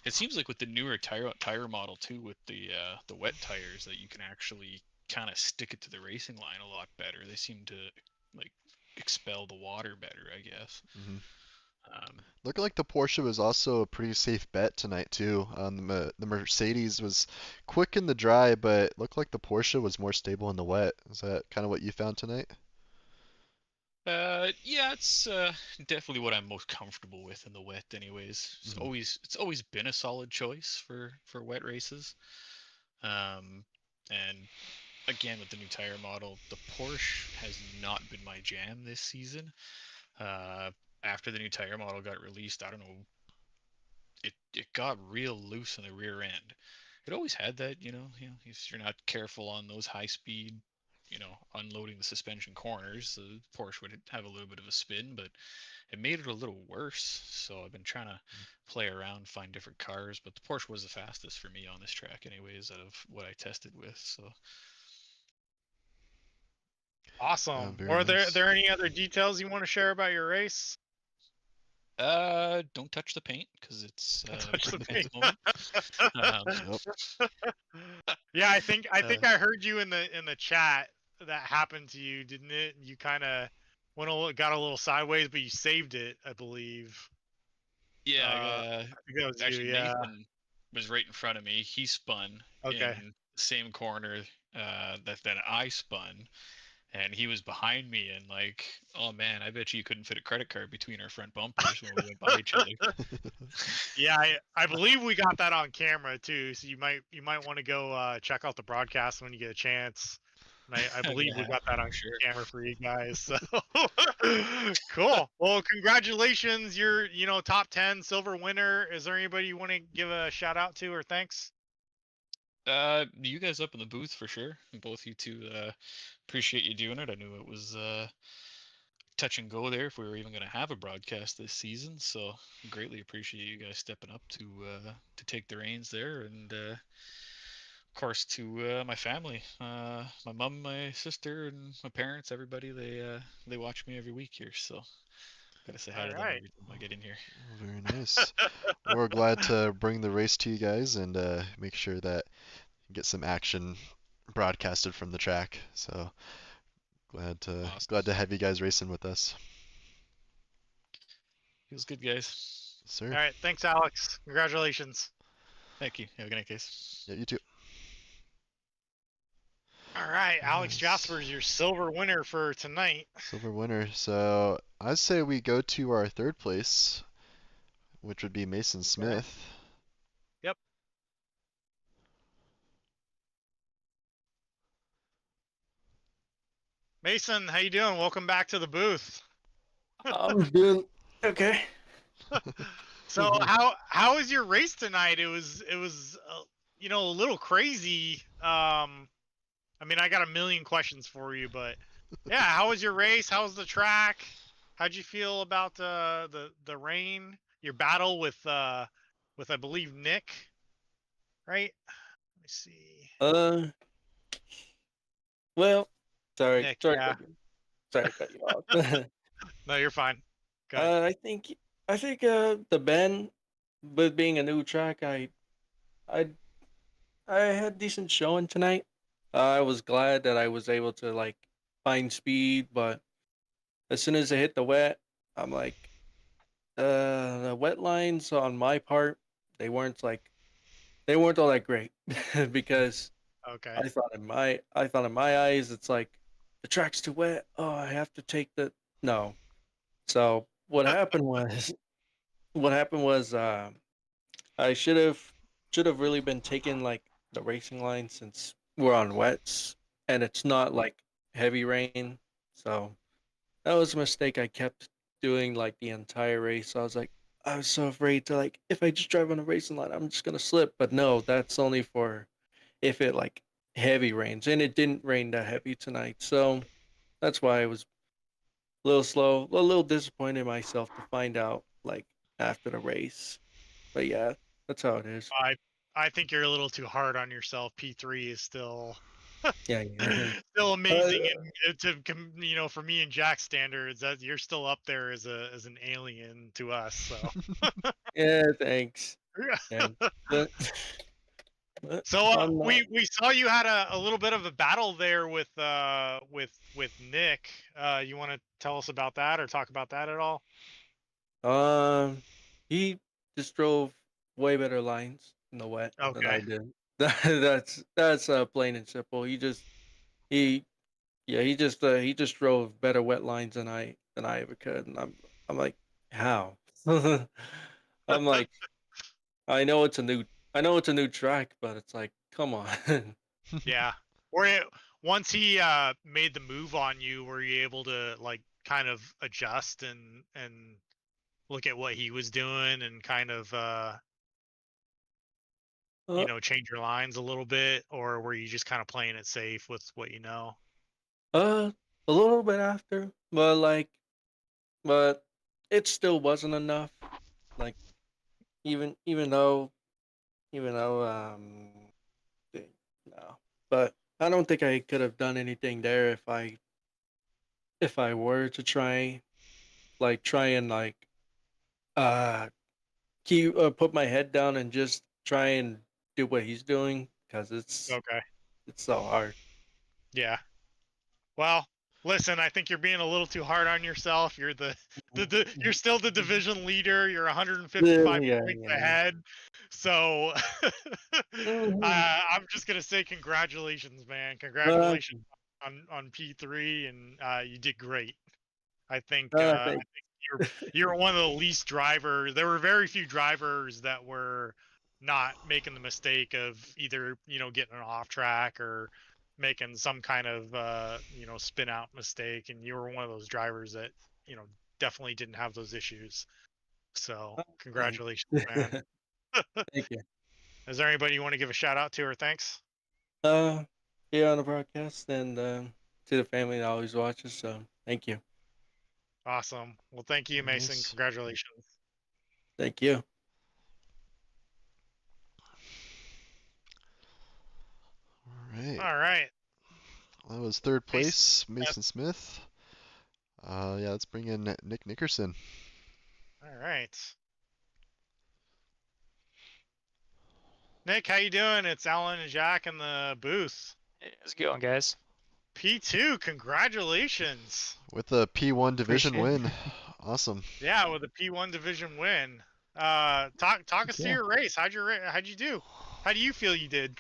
it seems like with the newer tire model too, with the wet tires, that you can actually kind of stick it to the racing line a lot better. They seem to like expel the water better, I guess. Hmm. Um, Looking like the Porsche was also a pretty safe bet tonight too. The Mercedes was quick in the dry, but looked like the Porsche was more stable in the wet. Is that kind of what you found tonight? yeah, it's definitely what I'm most comfortable with in the wet. Anyways, Hmm. it's always been a solid choice for wet races. Um, and again with the new tire model, the Porsche has not been my jam this season. Uh, After the new tire model got released, I don't know, it got real loose in the rear end. It always had that, if you're not careful on those high speed, unloading the suspension corners, the Porsche would have a little bit of a spin, but it made it a little worse. So I've been trying to play around, find different cars, but the Porsche was the fastest for me on this track, anyways, out of what I tested with. So Awesome. Very Or are there nice. there any other details you want to share about your race? don't touch the paint because it's Touch the broken at paint. the moment. Um, Yep. Yeah, I think I uh, think I heard you in the chat that happened to you, didn't it? You kind of got a little sideways, but you saved it, I believe. yeah, I think that was you. actually Yeah. Nathan was right in front of me. He spun Okay. in the same corner that I spun, and he was behind me. And like, oh man, I bet you couldn't fit a credit card between our front bumpers when we went by each other. Yeah, I believe we got that on camera too. So you might want to go check out the broadcast when you get a chance. And I I'm believe gonna we have got to that on for sure. camera for you guys. So cool. Well, congratulations. You're top 10 silver winner. Is there anybody you want to give a shout out to or thanks? You guys up in the booth for sure. Both you two, appreciate you doing it. I knew it was touch and go there if we were even going to have a broadcast this season. So greatly appreciate you guys stepping up to take the reins there, and of course to my family, my mom, my sister, and my parents. Everybody they watch me every week here, so gotta say hi All to them right. every time I get in here. Very nice. We're glad to bring the race to you guys and make sure that you get some action broadcasted from the track. So Awesome, glad to have you guys racing with us. feels good, guys. Yes, sir. All right. Thanks, Alex. Congratulations. Thank you. Have a good night, guys. Yeah, you too. All right, Alex Yes. Jasper is your silver winner for tonight. Silver winner. So I'd say we go to our third place, which would be Mason Okay. Smith. Yep. Mason, how you doing? Welcome back to the booth. I'm doing okay. So how was your race tonight? It was a little crazy. I mean, I got a million questions for you, but yeah, how was your race? How was the track? How'd you feel about the rain? Your battle with I believe Nick, right? Let me see. Uh, well, sorry, Nick, sorry, yeah. sorry to cut you off. No, you're fine. Go ahead. I think, the bend, with being a new track, I I had decent showing tonight. I was glad that I was able to like find speed, but as soon as I hit the wet, I'm like, the wet lines on my part, they weren't like they weren't all that great because Okay. I thought in my eyes it's like the track's too wet. Oh, I have to take the no. So what happened was I should have really been taking like the racing line since we're on wets and it's not like heavy rain. So that was a mistake I kept doing like the entire race. I was so afraid to like if I just drive on a racing line, I'm just gonna slip. But no, that's only for if it like heavy rains, and it didn't rain that heavy tonight. So that's why I was a little slow, a little disappointed in myself to find out like after the race. But yeah, that's how it is. I think you're a little too hard on yourself. P3 is still Yeah, yeah. still Uh, amazing, and for me and Jack's standards, that you're still up there as an alien to us. So yeah, thanks. And but, but so I'm not. we saw you had a little bit of a battle there with Nick. You want to tell us about that or talk about that at all? He just drove way better lines in the wet than Okay. I did. That's plain and simple. He yeah he just drove better wet lines than I ever could, and I'm like how? I'm like I know it's a new track, but it's like come on. Yeah. Once he made the move on you, were you able to like kind of adjust and look at what he was doing and kind of uh, change your lines a little bit, or were you just kind of playing it safe with what you know? uh, a little bit after, but it still wasn't enough. Like even though the- no, but I don't think I could have done anything there if I were to try and uh keep put my head down and just try and do what he's doing because Okay. it's so hard. Yeah. Well, listen, I think you're being a little too hard on yourself. You're you're still the division leader. You're 155 Yeah, points yeah. ahead. So Mhm. I'm just gonna say congratulations, man. Uh, Congratulations on P3, and you did great. I thank. think you're one of the least drivers. There were very few drivers that were not making the mistake of either getting an off track or making some kind of spin out mistake, and you were one of those drivers that you know definitely didn't have those issues. So Thanks. congratulations, man. Thank you. Is there anybody you want to give a shout out to or thanks? Uh, Here on the broadcast and to the family that always watches. So thank you. Awesome. Well, thank you, Mason. Nice. Congratulations. Thank you. All right. All right, That was third Mason. place, Mason Smith. Yeah, let's bring in Nick Nickerson. All right. Nick, how you doing? It's Alan and Jack in the booth. Hey, how's it going, guys? P2, congratulations. With a P1 division Appreciate it. win. Awesome. Yeah, with a P1 division win. Talk us through Yeah. your race. How'd you do? How do you feel you did?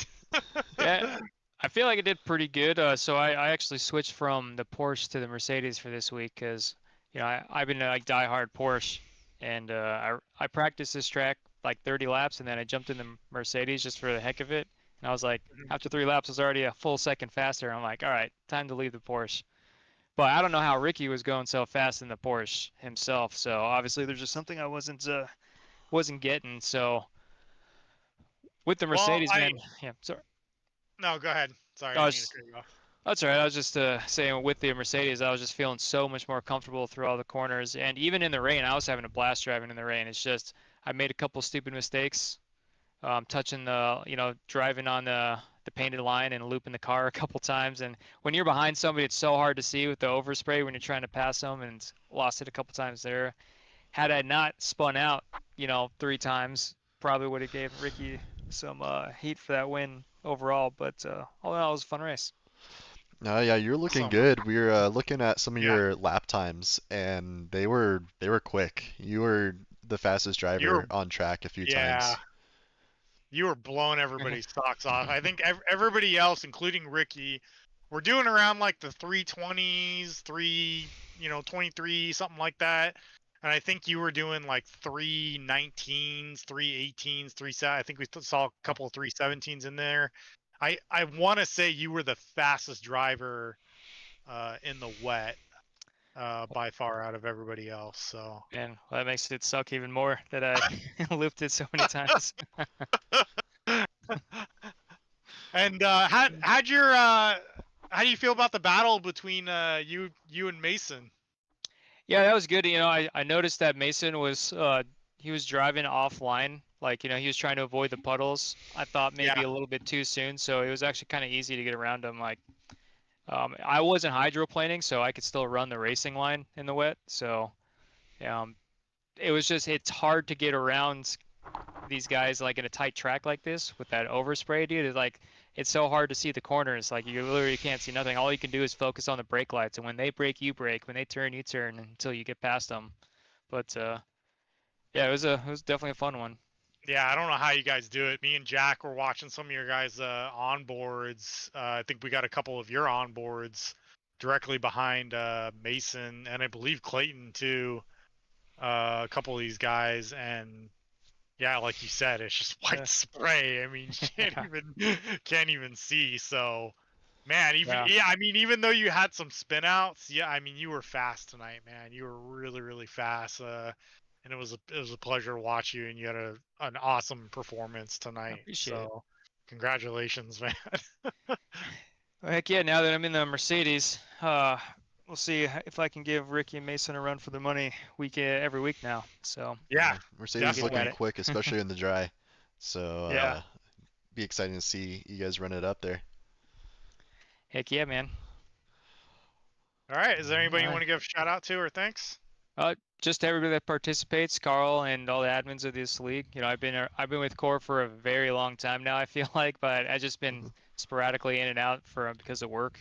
Yeah, I feel like I did pretty good. So I actually switched from the Porsche to the Mercedes for this week because, I've been like diehard Porsche, and I practiced this track like 30 laps, and then I jumped in the Mercedes just for the heck of it. And I was like, after 3 laps, I was already a full second faster. I'm like, all right, time to leave the Porsche. But I don't know how Ricky was going so fast in the Porsche himself. So obviously, there's just something I wasn't getting. So with the Well, Mercedes, man, yeah. Sorry. no, go ahead. Sorry, I I didn't mean to was cut you off. That's all right. I was just saying with the Mercedes, I was just feeling so much more comfortable through all the corners, and even in the rain, I was having a blast driving in the rain. It's just I made a couple stupid mistakes, touching driving on the painted line and looping the car a couple times. And when you're behind somebody, it's so hard to see with the overspray when you're trying to pass them, and lost it a couple times there. Had I not spun out, 3 times, probably would have gave Ricky some heat for that win overall. But all in all, it was a fun race. Yeah, you're looking Awesome. good. We were looking at some of Yeah. your lap times, and they were quick. You were the fastest You driver were, on track a few yeah, times. you were blowing everybody's socks off. I think everybody else, including Ricky, were doing around like the 320s, 23, something like that. And I think you were doing like 319s, 318s, 37. I think we saw a couple of 317s in there. I want to say you were the fastest driver in the wet by far out of everybody else. So And well, that makes it suck even more that I looped it so many times. and how do you feel about the battle between you and Mason? Yeah, that was good. I noticed that Mason was he was driving offline, like he was trying to avoid the puddles. I thought maybe Yeah. a little bit too soon, so it was actually kind of easy to get around him. Like I wasn't hydroplaning, so I could still run the racing line in the wet. So it was just it's hard to get around these guys like in a tight track like this with that overspray, dude. It's so hard to see the corners. Like you literally can't see nothing. All you can do is focus on the brake lights, and when they brake, you brake. When they turn, you turn until you get past them. But yeah, it was definitely a fun one. Yeah, I don't know how you guys do it. Me and Jack were watching some of your guys' onboards. I think we got a couple of your onboards directly behind Mason, and I believe Clayton too. A couple of these guys, and yeah, like you said, it's just white Yeah. spray. I mean, you Yeah. can't even see. So, man, Yeah. I mean, even though you had some spin outs, yeah, I mean, you were fast tonight, man. You were really, really fast. And it was a pleasure to watch you, and you had an awesome performance I tonight. appreciate it. So, congratulations, man. Well, heck yeah! Now that I'm in the Mercedes, we'll see if I can give Ricky and Mason a run for their money every week now. So Yeah, Mercedes Get looking at it. quick, especially in the dry. So Yeah. be exciting to see you guys run it up there. Heck yeah, man. All right. Is there anybody you Alright. want to give a shout out to or thanks? Just everybody that participates, Carl and all the admins of this league. I've been with Core for a very long time now. I feel like, but I've just been sporadically in and out because of work.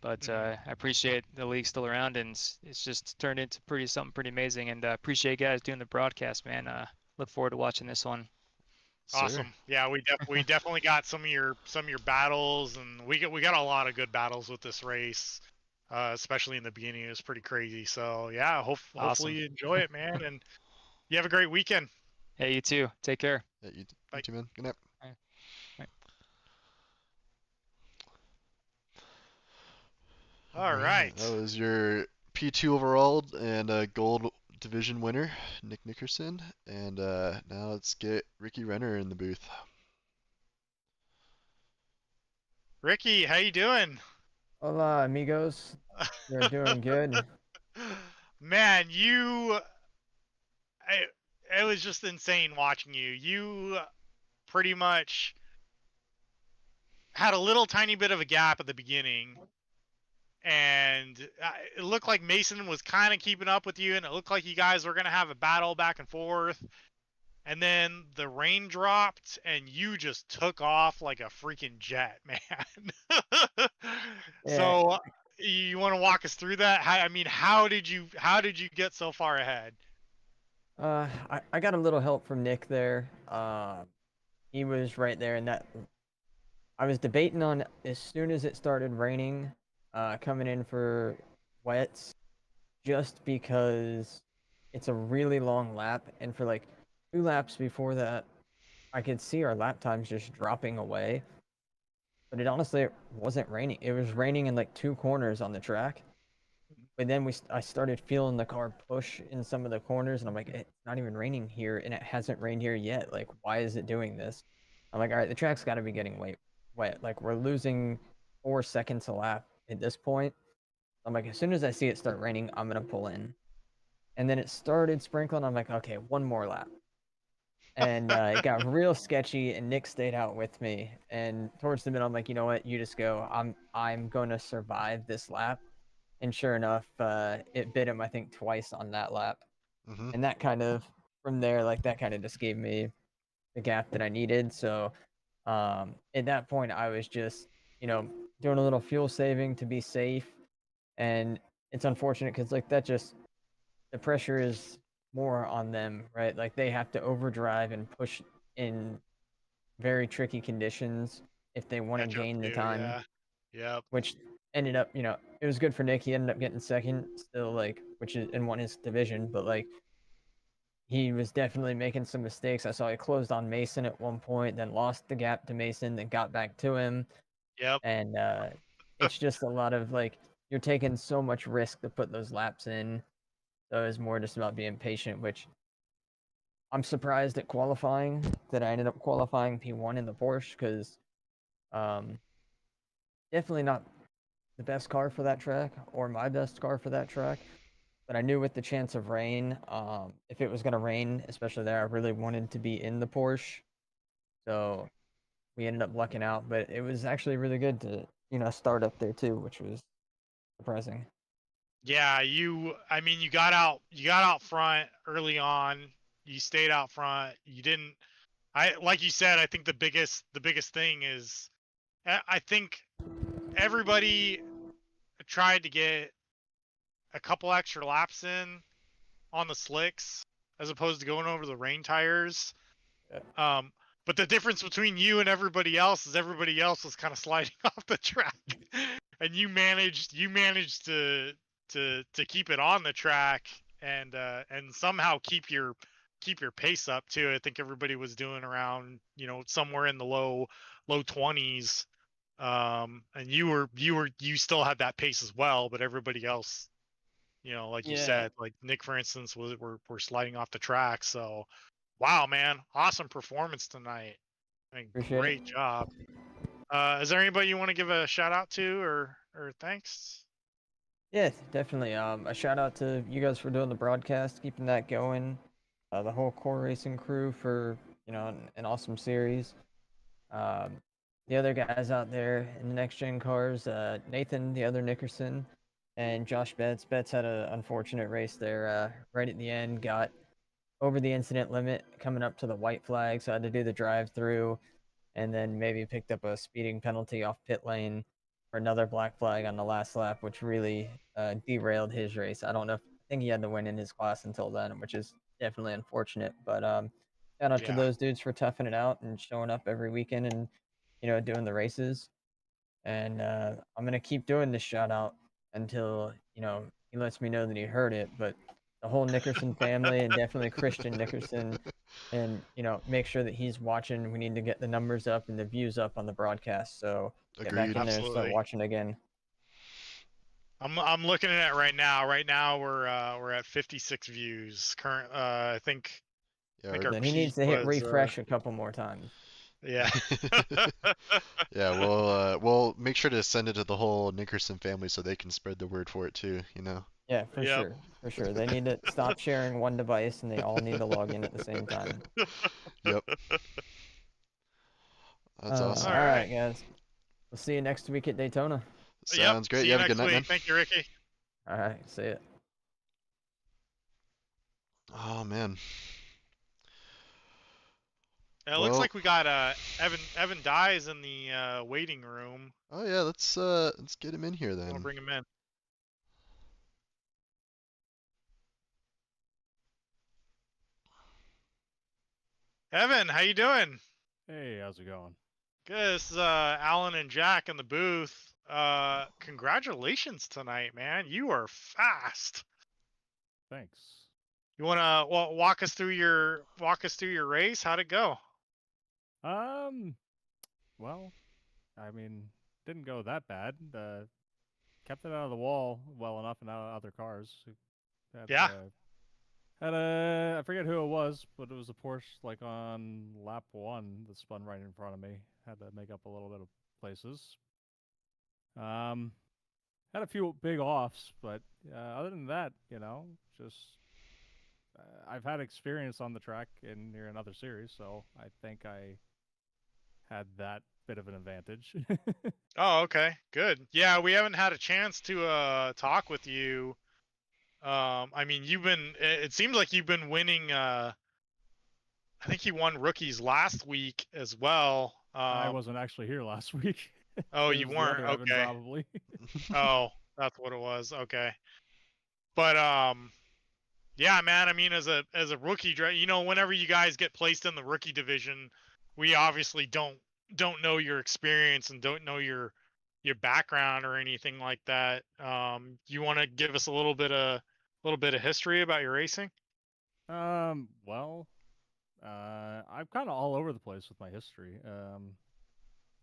But I appreciate the league still around, and it's just turned into something pretty amazing. And appreciate you guys doing the broadcast, man. Look forward to watching this one. Awesome. Sir. Yeah, we definitely got some of your battles, and we got a lot of good battles with this race, especially in the beginning. It was pretty crazy. So yeah, hopefully Awesome. you enjoy it, man, and you have a great weekend. Hey, you too. Take care. Yeah, you Bye. too, man. Good night. All right. That was your P2 overall and gold division winner, Nick Nickerson. And now let's get Ricky Renner in the booth. Ricky, how you doing? Hola, amigos. We're doing good. Man, it was just insane watching you. You pretty much had a little tiny bit of a gap at the beginning, and it looked like Mason was kind of keeping up with you, and it looked like you guys were going to have a battle back and forth. And then the rain dropped, and you just took off like a freaking jet, man. So you want to walk us through that? How did you get so far ahead? I got a little help from Nick there. He was right there, and that I was debating on as soon as it started raining, coming in for wets, just because it's a really long lap, and for like 2 laps before that, I could see our lap times just dropping away. But it honestly wasn't raining. It was raining in like 2 corners on the track. But then I started feeling the car push in some of the corners, and I'm like, it's not even raining here, and it hasn't rained here yet. Like, why is it doing this? I'm like, all right, the track's got to be getting wet. Like, we're losing 4 seconds a lap at this point. I'm like, as soon as I see it start raining, I'm gonna pull in. And then it started sprinkling. I'm like, okay, one more lap. And it got real sketchy, and Nick stayed out with me. And towards the middle, I'm like, you know what? You just go. I'm gonna survive this lap. And sure enough, it bit him, I think, twice on that lap. Mm-hmm. And that kind of, from there, like, that kind of just gave me the gap that I needed. So At that point, I was just, doing a little fuel saving to be safe, and it's unfortunate because like that just the pressure is more on them, right? Like they have to overdrive and push in very tricky conditions if they want to Catch up gain the to, time, yeah. Yep. which ended up, it was good for Nick. He ended up getting second still, like, which is and won his division, but like he was definitely making some mistakes. I saw he closed on Mason at one point, then lost the gap to Mason, then got back to him. Yep. And it's just a lot of like you're taking so much risk to put those laps in. So it's more just about being patient, which I'm surprised at qualifying that I ended up qualifying P1 in the Porsche because um, definitely not the best car for that track or my best car for that track. But I knew with the chance of rain, if it was going to rain, especially there, I really wanted to be in the Porsche. So we ended up lucking out, but it was actually really good to, start up there too, which was surprising. Yeah, I mean you got out front early on. You stayed out front. You didn't like you said, I think the biggest thing is I think everybody tried to get a couple extra laps in on the slicks as opposed to going over the rain tires. Yeah. But the difference between you and everybody else is everybody else was kind of sliding off the track, and you managed to keep it on the track and somehow keep your pace up too. I think everybody was doing around somewhere in the low 20s, and you still had that pace as well, but everybody else, like you Yeah. said, like Nick for instance were sliding off the track. So wow, man, awesome performance tonight. I mean, Appreciate great it. job. Is there anybody you want to give a shout out to or thanks? Yeah, definitely. A shout out to you guys for doing the broadcast, keeping that going. The whole core racing crew for an awesome series. Um, the other guys out there in the next gen cars, Nathan, the other Nickerson, and Josh Betts. Betts had an unfortunate race there right at the end. Got over the incident limit coming up to the white flag, so I had to do the drive through, and then maybe picked up a speeding penalty off pit lane for another black flag on the last lap, which really derailed his race. I don't know. I think he had to win in his class until then, which is definitely unfortunate. But shout out to Yeah. those dudes for toughing it out and showing up every weekend and doing the races. And I'm gonna keep doing this shout out until he lets me know that he heard it. But the whole Nickerson family and definitely Christian Nickerson, and make sure that he's watching. We need to get the numbers up and the views up on the broadcast. So get back Agreed. in there and start Absolutely. watching again. I'm looking at it right now. Right now we're at 56 views. Current I think Yeah, our Then he peak needs to hit was refresh a couple more times. yeah. yeah, we'll make sure to send it to the whole Nickerson family so they can spread the word for it too, Yeah, for Yep. sure. For sure. They need to stop sharing one device and they all need to log in at the same time. Yep. That's awesome. All All right, right. guys. We'll see you next week at Daytona. Sounds great. See You you have a good next night, week. man. Thank you, Ricky. All right. See ya. Oh man. It looks Well, like we got Evan Dyes in the waiting room. oh yeah, let's get him in here We'll then. bring him in. Evan, how you doing? Hey, how's it going? Good. This is Alan and Jack in the booth. Congratulations tonight, man. You are fast. Thanks. You wanna walk us through your race? How'd it go? Well, I mean, didn't go that bad. Kept it out of the wall well enough and out of other cars. Had, Yeah. Had a, I forget who it was, but it was a Porsche like on lap 1 that spun right in front of me. Had to make up a little bit of places. Had a few big offs, but other than that, just I've had experience on the track near another series, so I think I had that bit of an advantage. Oh, okay. Good. Yeah, we haven't had a chance to talk with you. I mean, it seems like you've been winning I think you won rookies last week as well. I wasn't actually here last week. Oh, It you was the weren't? other Evan, Okay. probably. Oh, that's what it was. Okay. But yeah, man. I mean, as a rookie, you know, whenever you guys get placed in the rookie division, we obviously don't know your experience and don't know your background or anything like that. You want to give us a little bit of history about your racing? Well, I'm kind of all over the place with my history.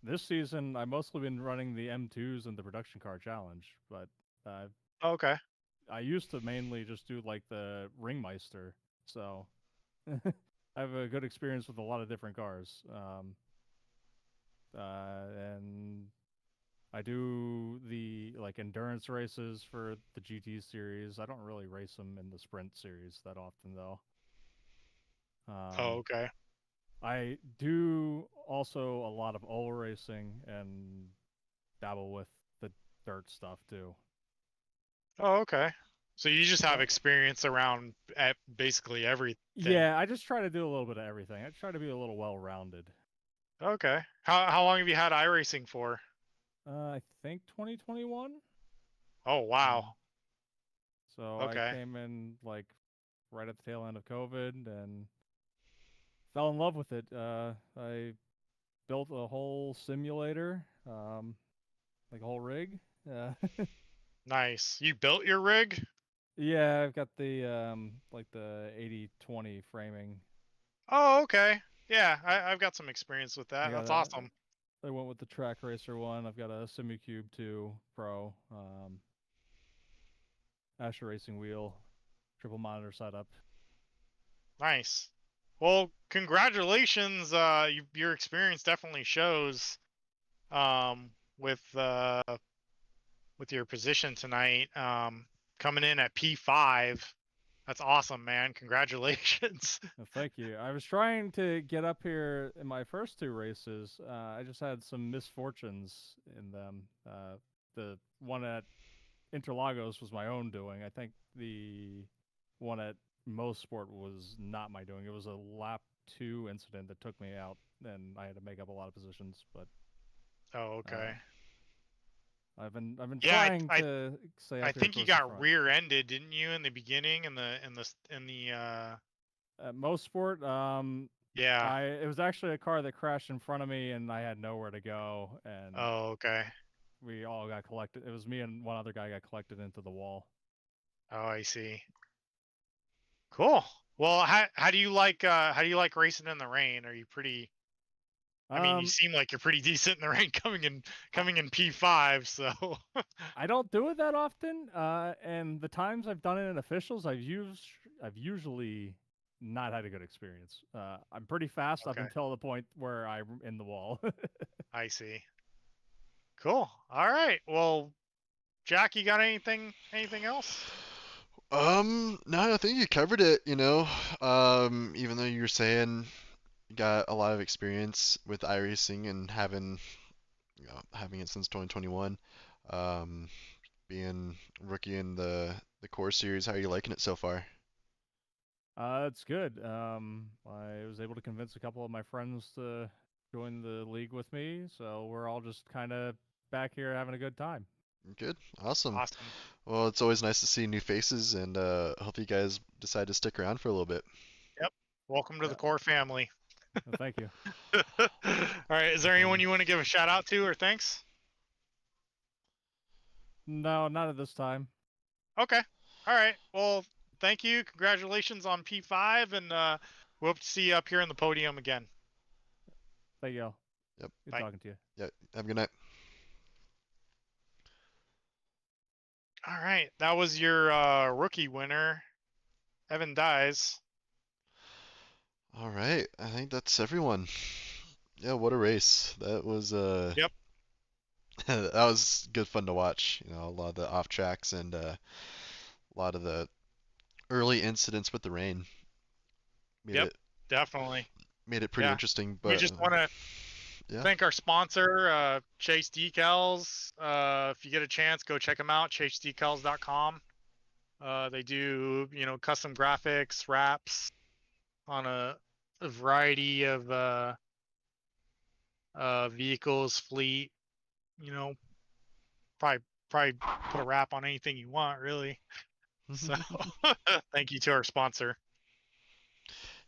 This season I've mostly been running the M2s and the production car challenge, but uh, Okay. I used to mainly just do like the Ringmeister, so I have a good experience with a lot of different cars. And I do the like endurance races for the GT series. I don't really race them in the sprint series that often though. Oh, Um, okay. I do also a lot of oval racing and dabble with the dirt stuff too. Oh, okay. So you just have So experience around at basically everything. yeah, I just try to do a little bit of everything. I try to be a little well-rounded. Okay. How long have you had iRacing for? I think 2021. Oh, wow. So I Okay. came in like right at the tail end of COVID and fell in love with it. I built a whole simulator, like a whole rig. Uh, Nice. You built your rig? yeah, I've got the like the 80/20 framing. Oh, okay. Yeah, I've got some experience with I that. got That's a. awesome. I went with the Track Racer one. I've got a SimuCube 2 Pro, Asher Racing wheel, triple monitor setup. Nice. Well, congratulations. Your experience definitely shows with your position tonight. Coming in at P5. That's awesome, man. Congratulations. Well, thank you. I was trying to get up here in my first two races. I just had some misfortunes in them. The one at Interlagos was my own doing. I think the one at Motorsport was not my doing. It was a lap 2 incident that took me out, and I had to make up a lot of positions. But Oh, okay. I've been Yeah, trying to stay I up here think you towards the got front. rear-ended, didn't you, in the beginning in the At Motorsport, yeah. it was actually a car that crashed in front of me, and I had nowhere to go, and Oh, okay. we all got collected. It was me and one other guy got collected into the wall. Oh, I see. Cool. Well, how do you like racing in the rain? Are you pretty I mean, you Um, seem like you're pretty decent in the rain coming in P5, so I don't do it that often, and the times I've done it in officials, I've usually not had a good experience. I'm pretty fast up okay. until the point where I'm in the wall. I see. Cool. All right. Well, Jack, you got anything else? No, I think you covered it, you know. Even though you were saying you got a lot of experience with iRacing and having it since 2021. Um, being rookie in the core series, how are you liking it so far? It's good. I was able to convince a couple of my friends to join the league with me, so we're all just kind of back here having a good time. Good, awesome. Awesome. Well, it's always nice to see new faces, and hope you guys decide to stick around for a little bit. Yep. Welcome to the Yeah. core family. Well, thank you. All right. Is there No anyone problem. you want to give a shout out to or thanks? No, not at this time. Okay. All right. Well, thank you. Congratulations on P5, and we hope to see you up here on the podium again. Thank you all. Yep. Good Bye. talking to you. Yeah. Have a good night. All right. That was your rookie winner, Evan Dyes. All right. I think that's everyone. Yeah, what a race. That was Yep. that was good fun to watch. You know, a lot of the off tracks and a lot of the early incidents with the rain made Yep. it Definitely. pretty Yeah. interesting. We But just want to yeah, thank our sponsor, Chase Decals. If you get a chance, go check them out, chasedecals.com. They do, custom graphics, wraps on a variety of vehicles, fleet. You know, probably put a wrap on anything you want, really. So, thank you to our sponsor.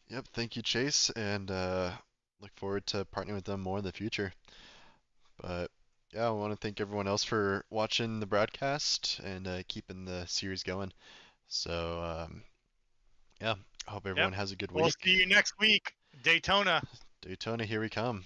Yep, thank you, Chase, and look forward to partnering with them more in the future. But yeah, I want to thank everyone else for watching the broadcast and keeping the series going. So yeah, I hope everyone Yep. has a good We'll week. see you next week, Daytona. Daytona, here we come.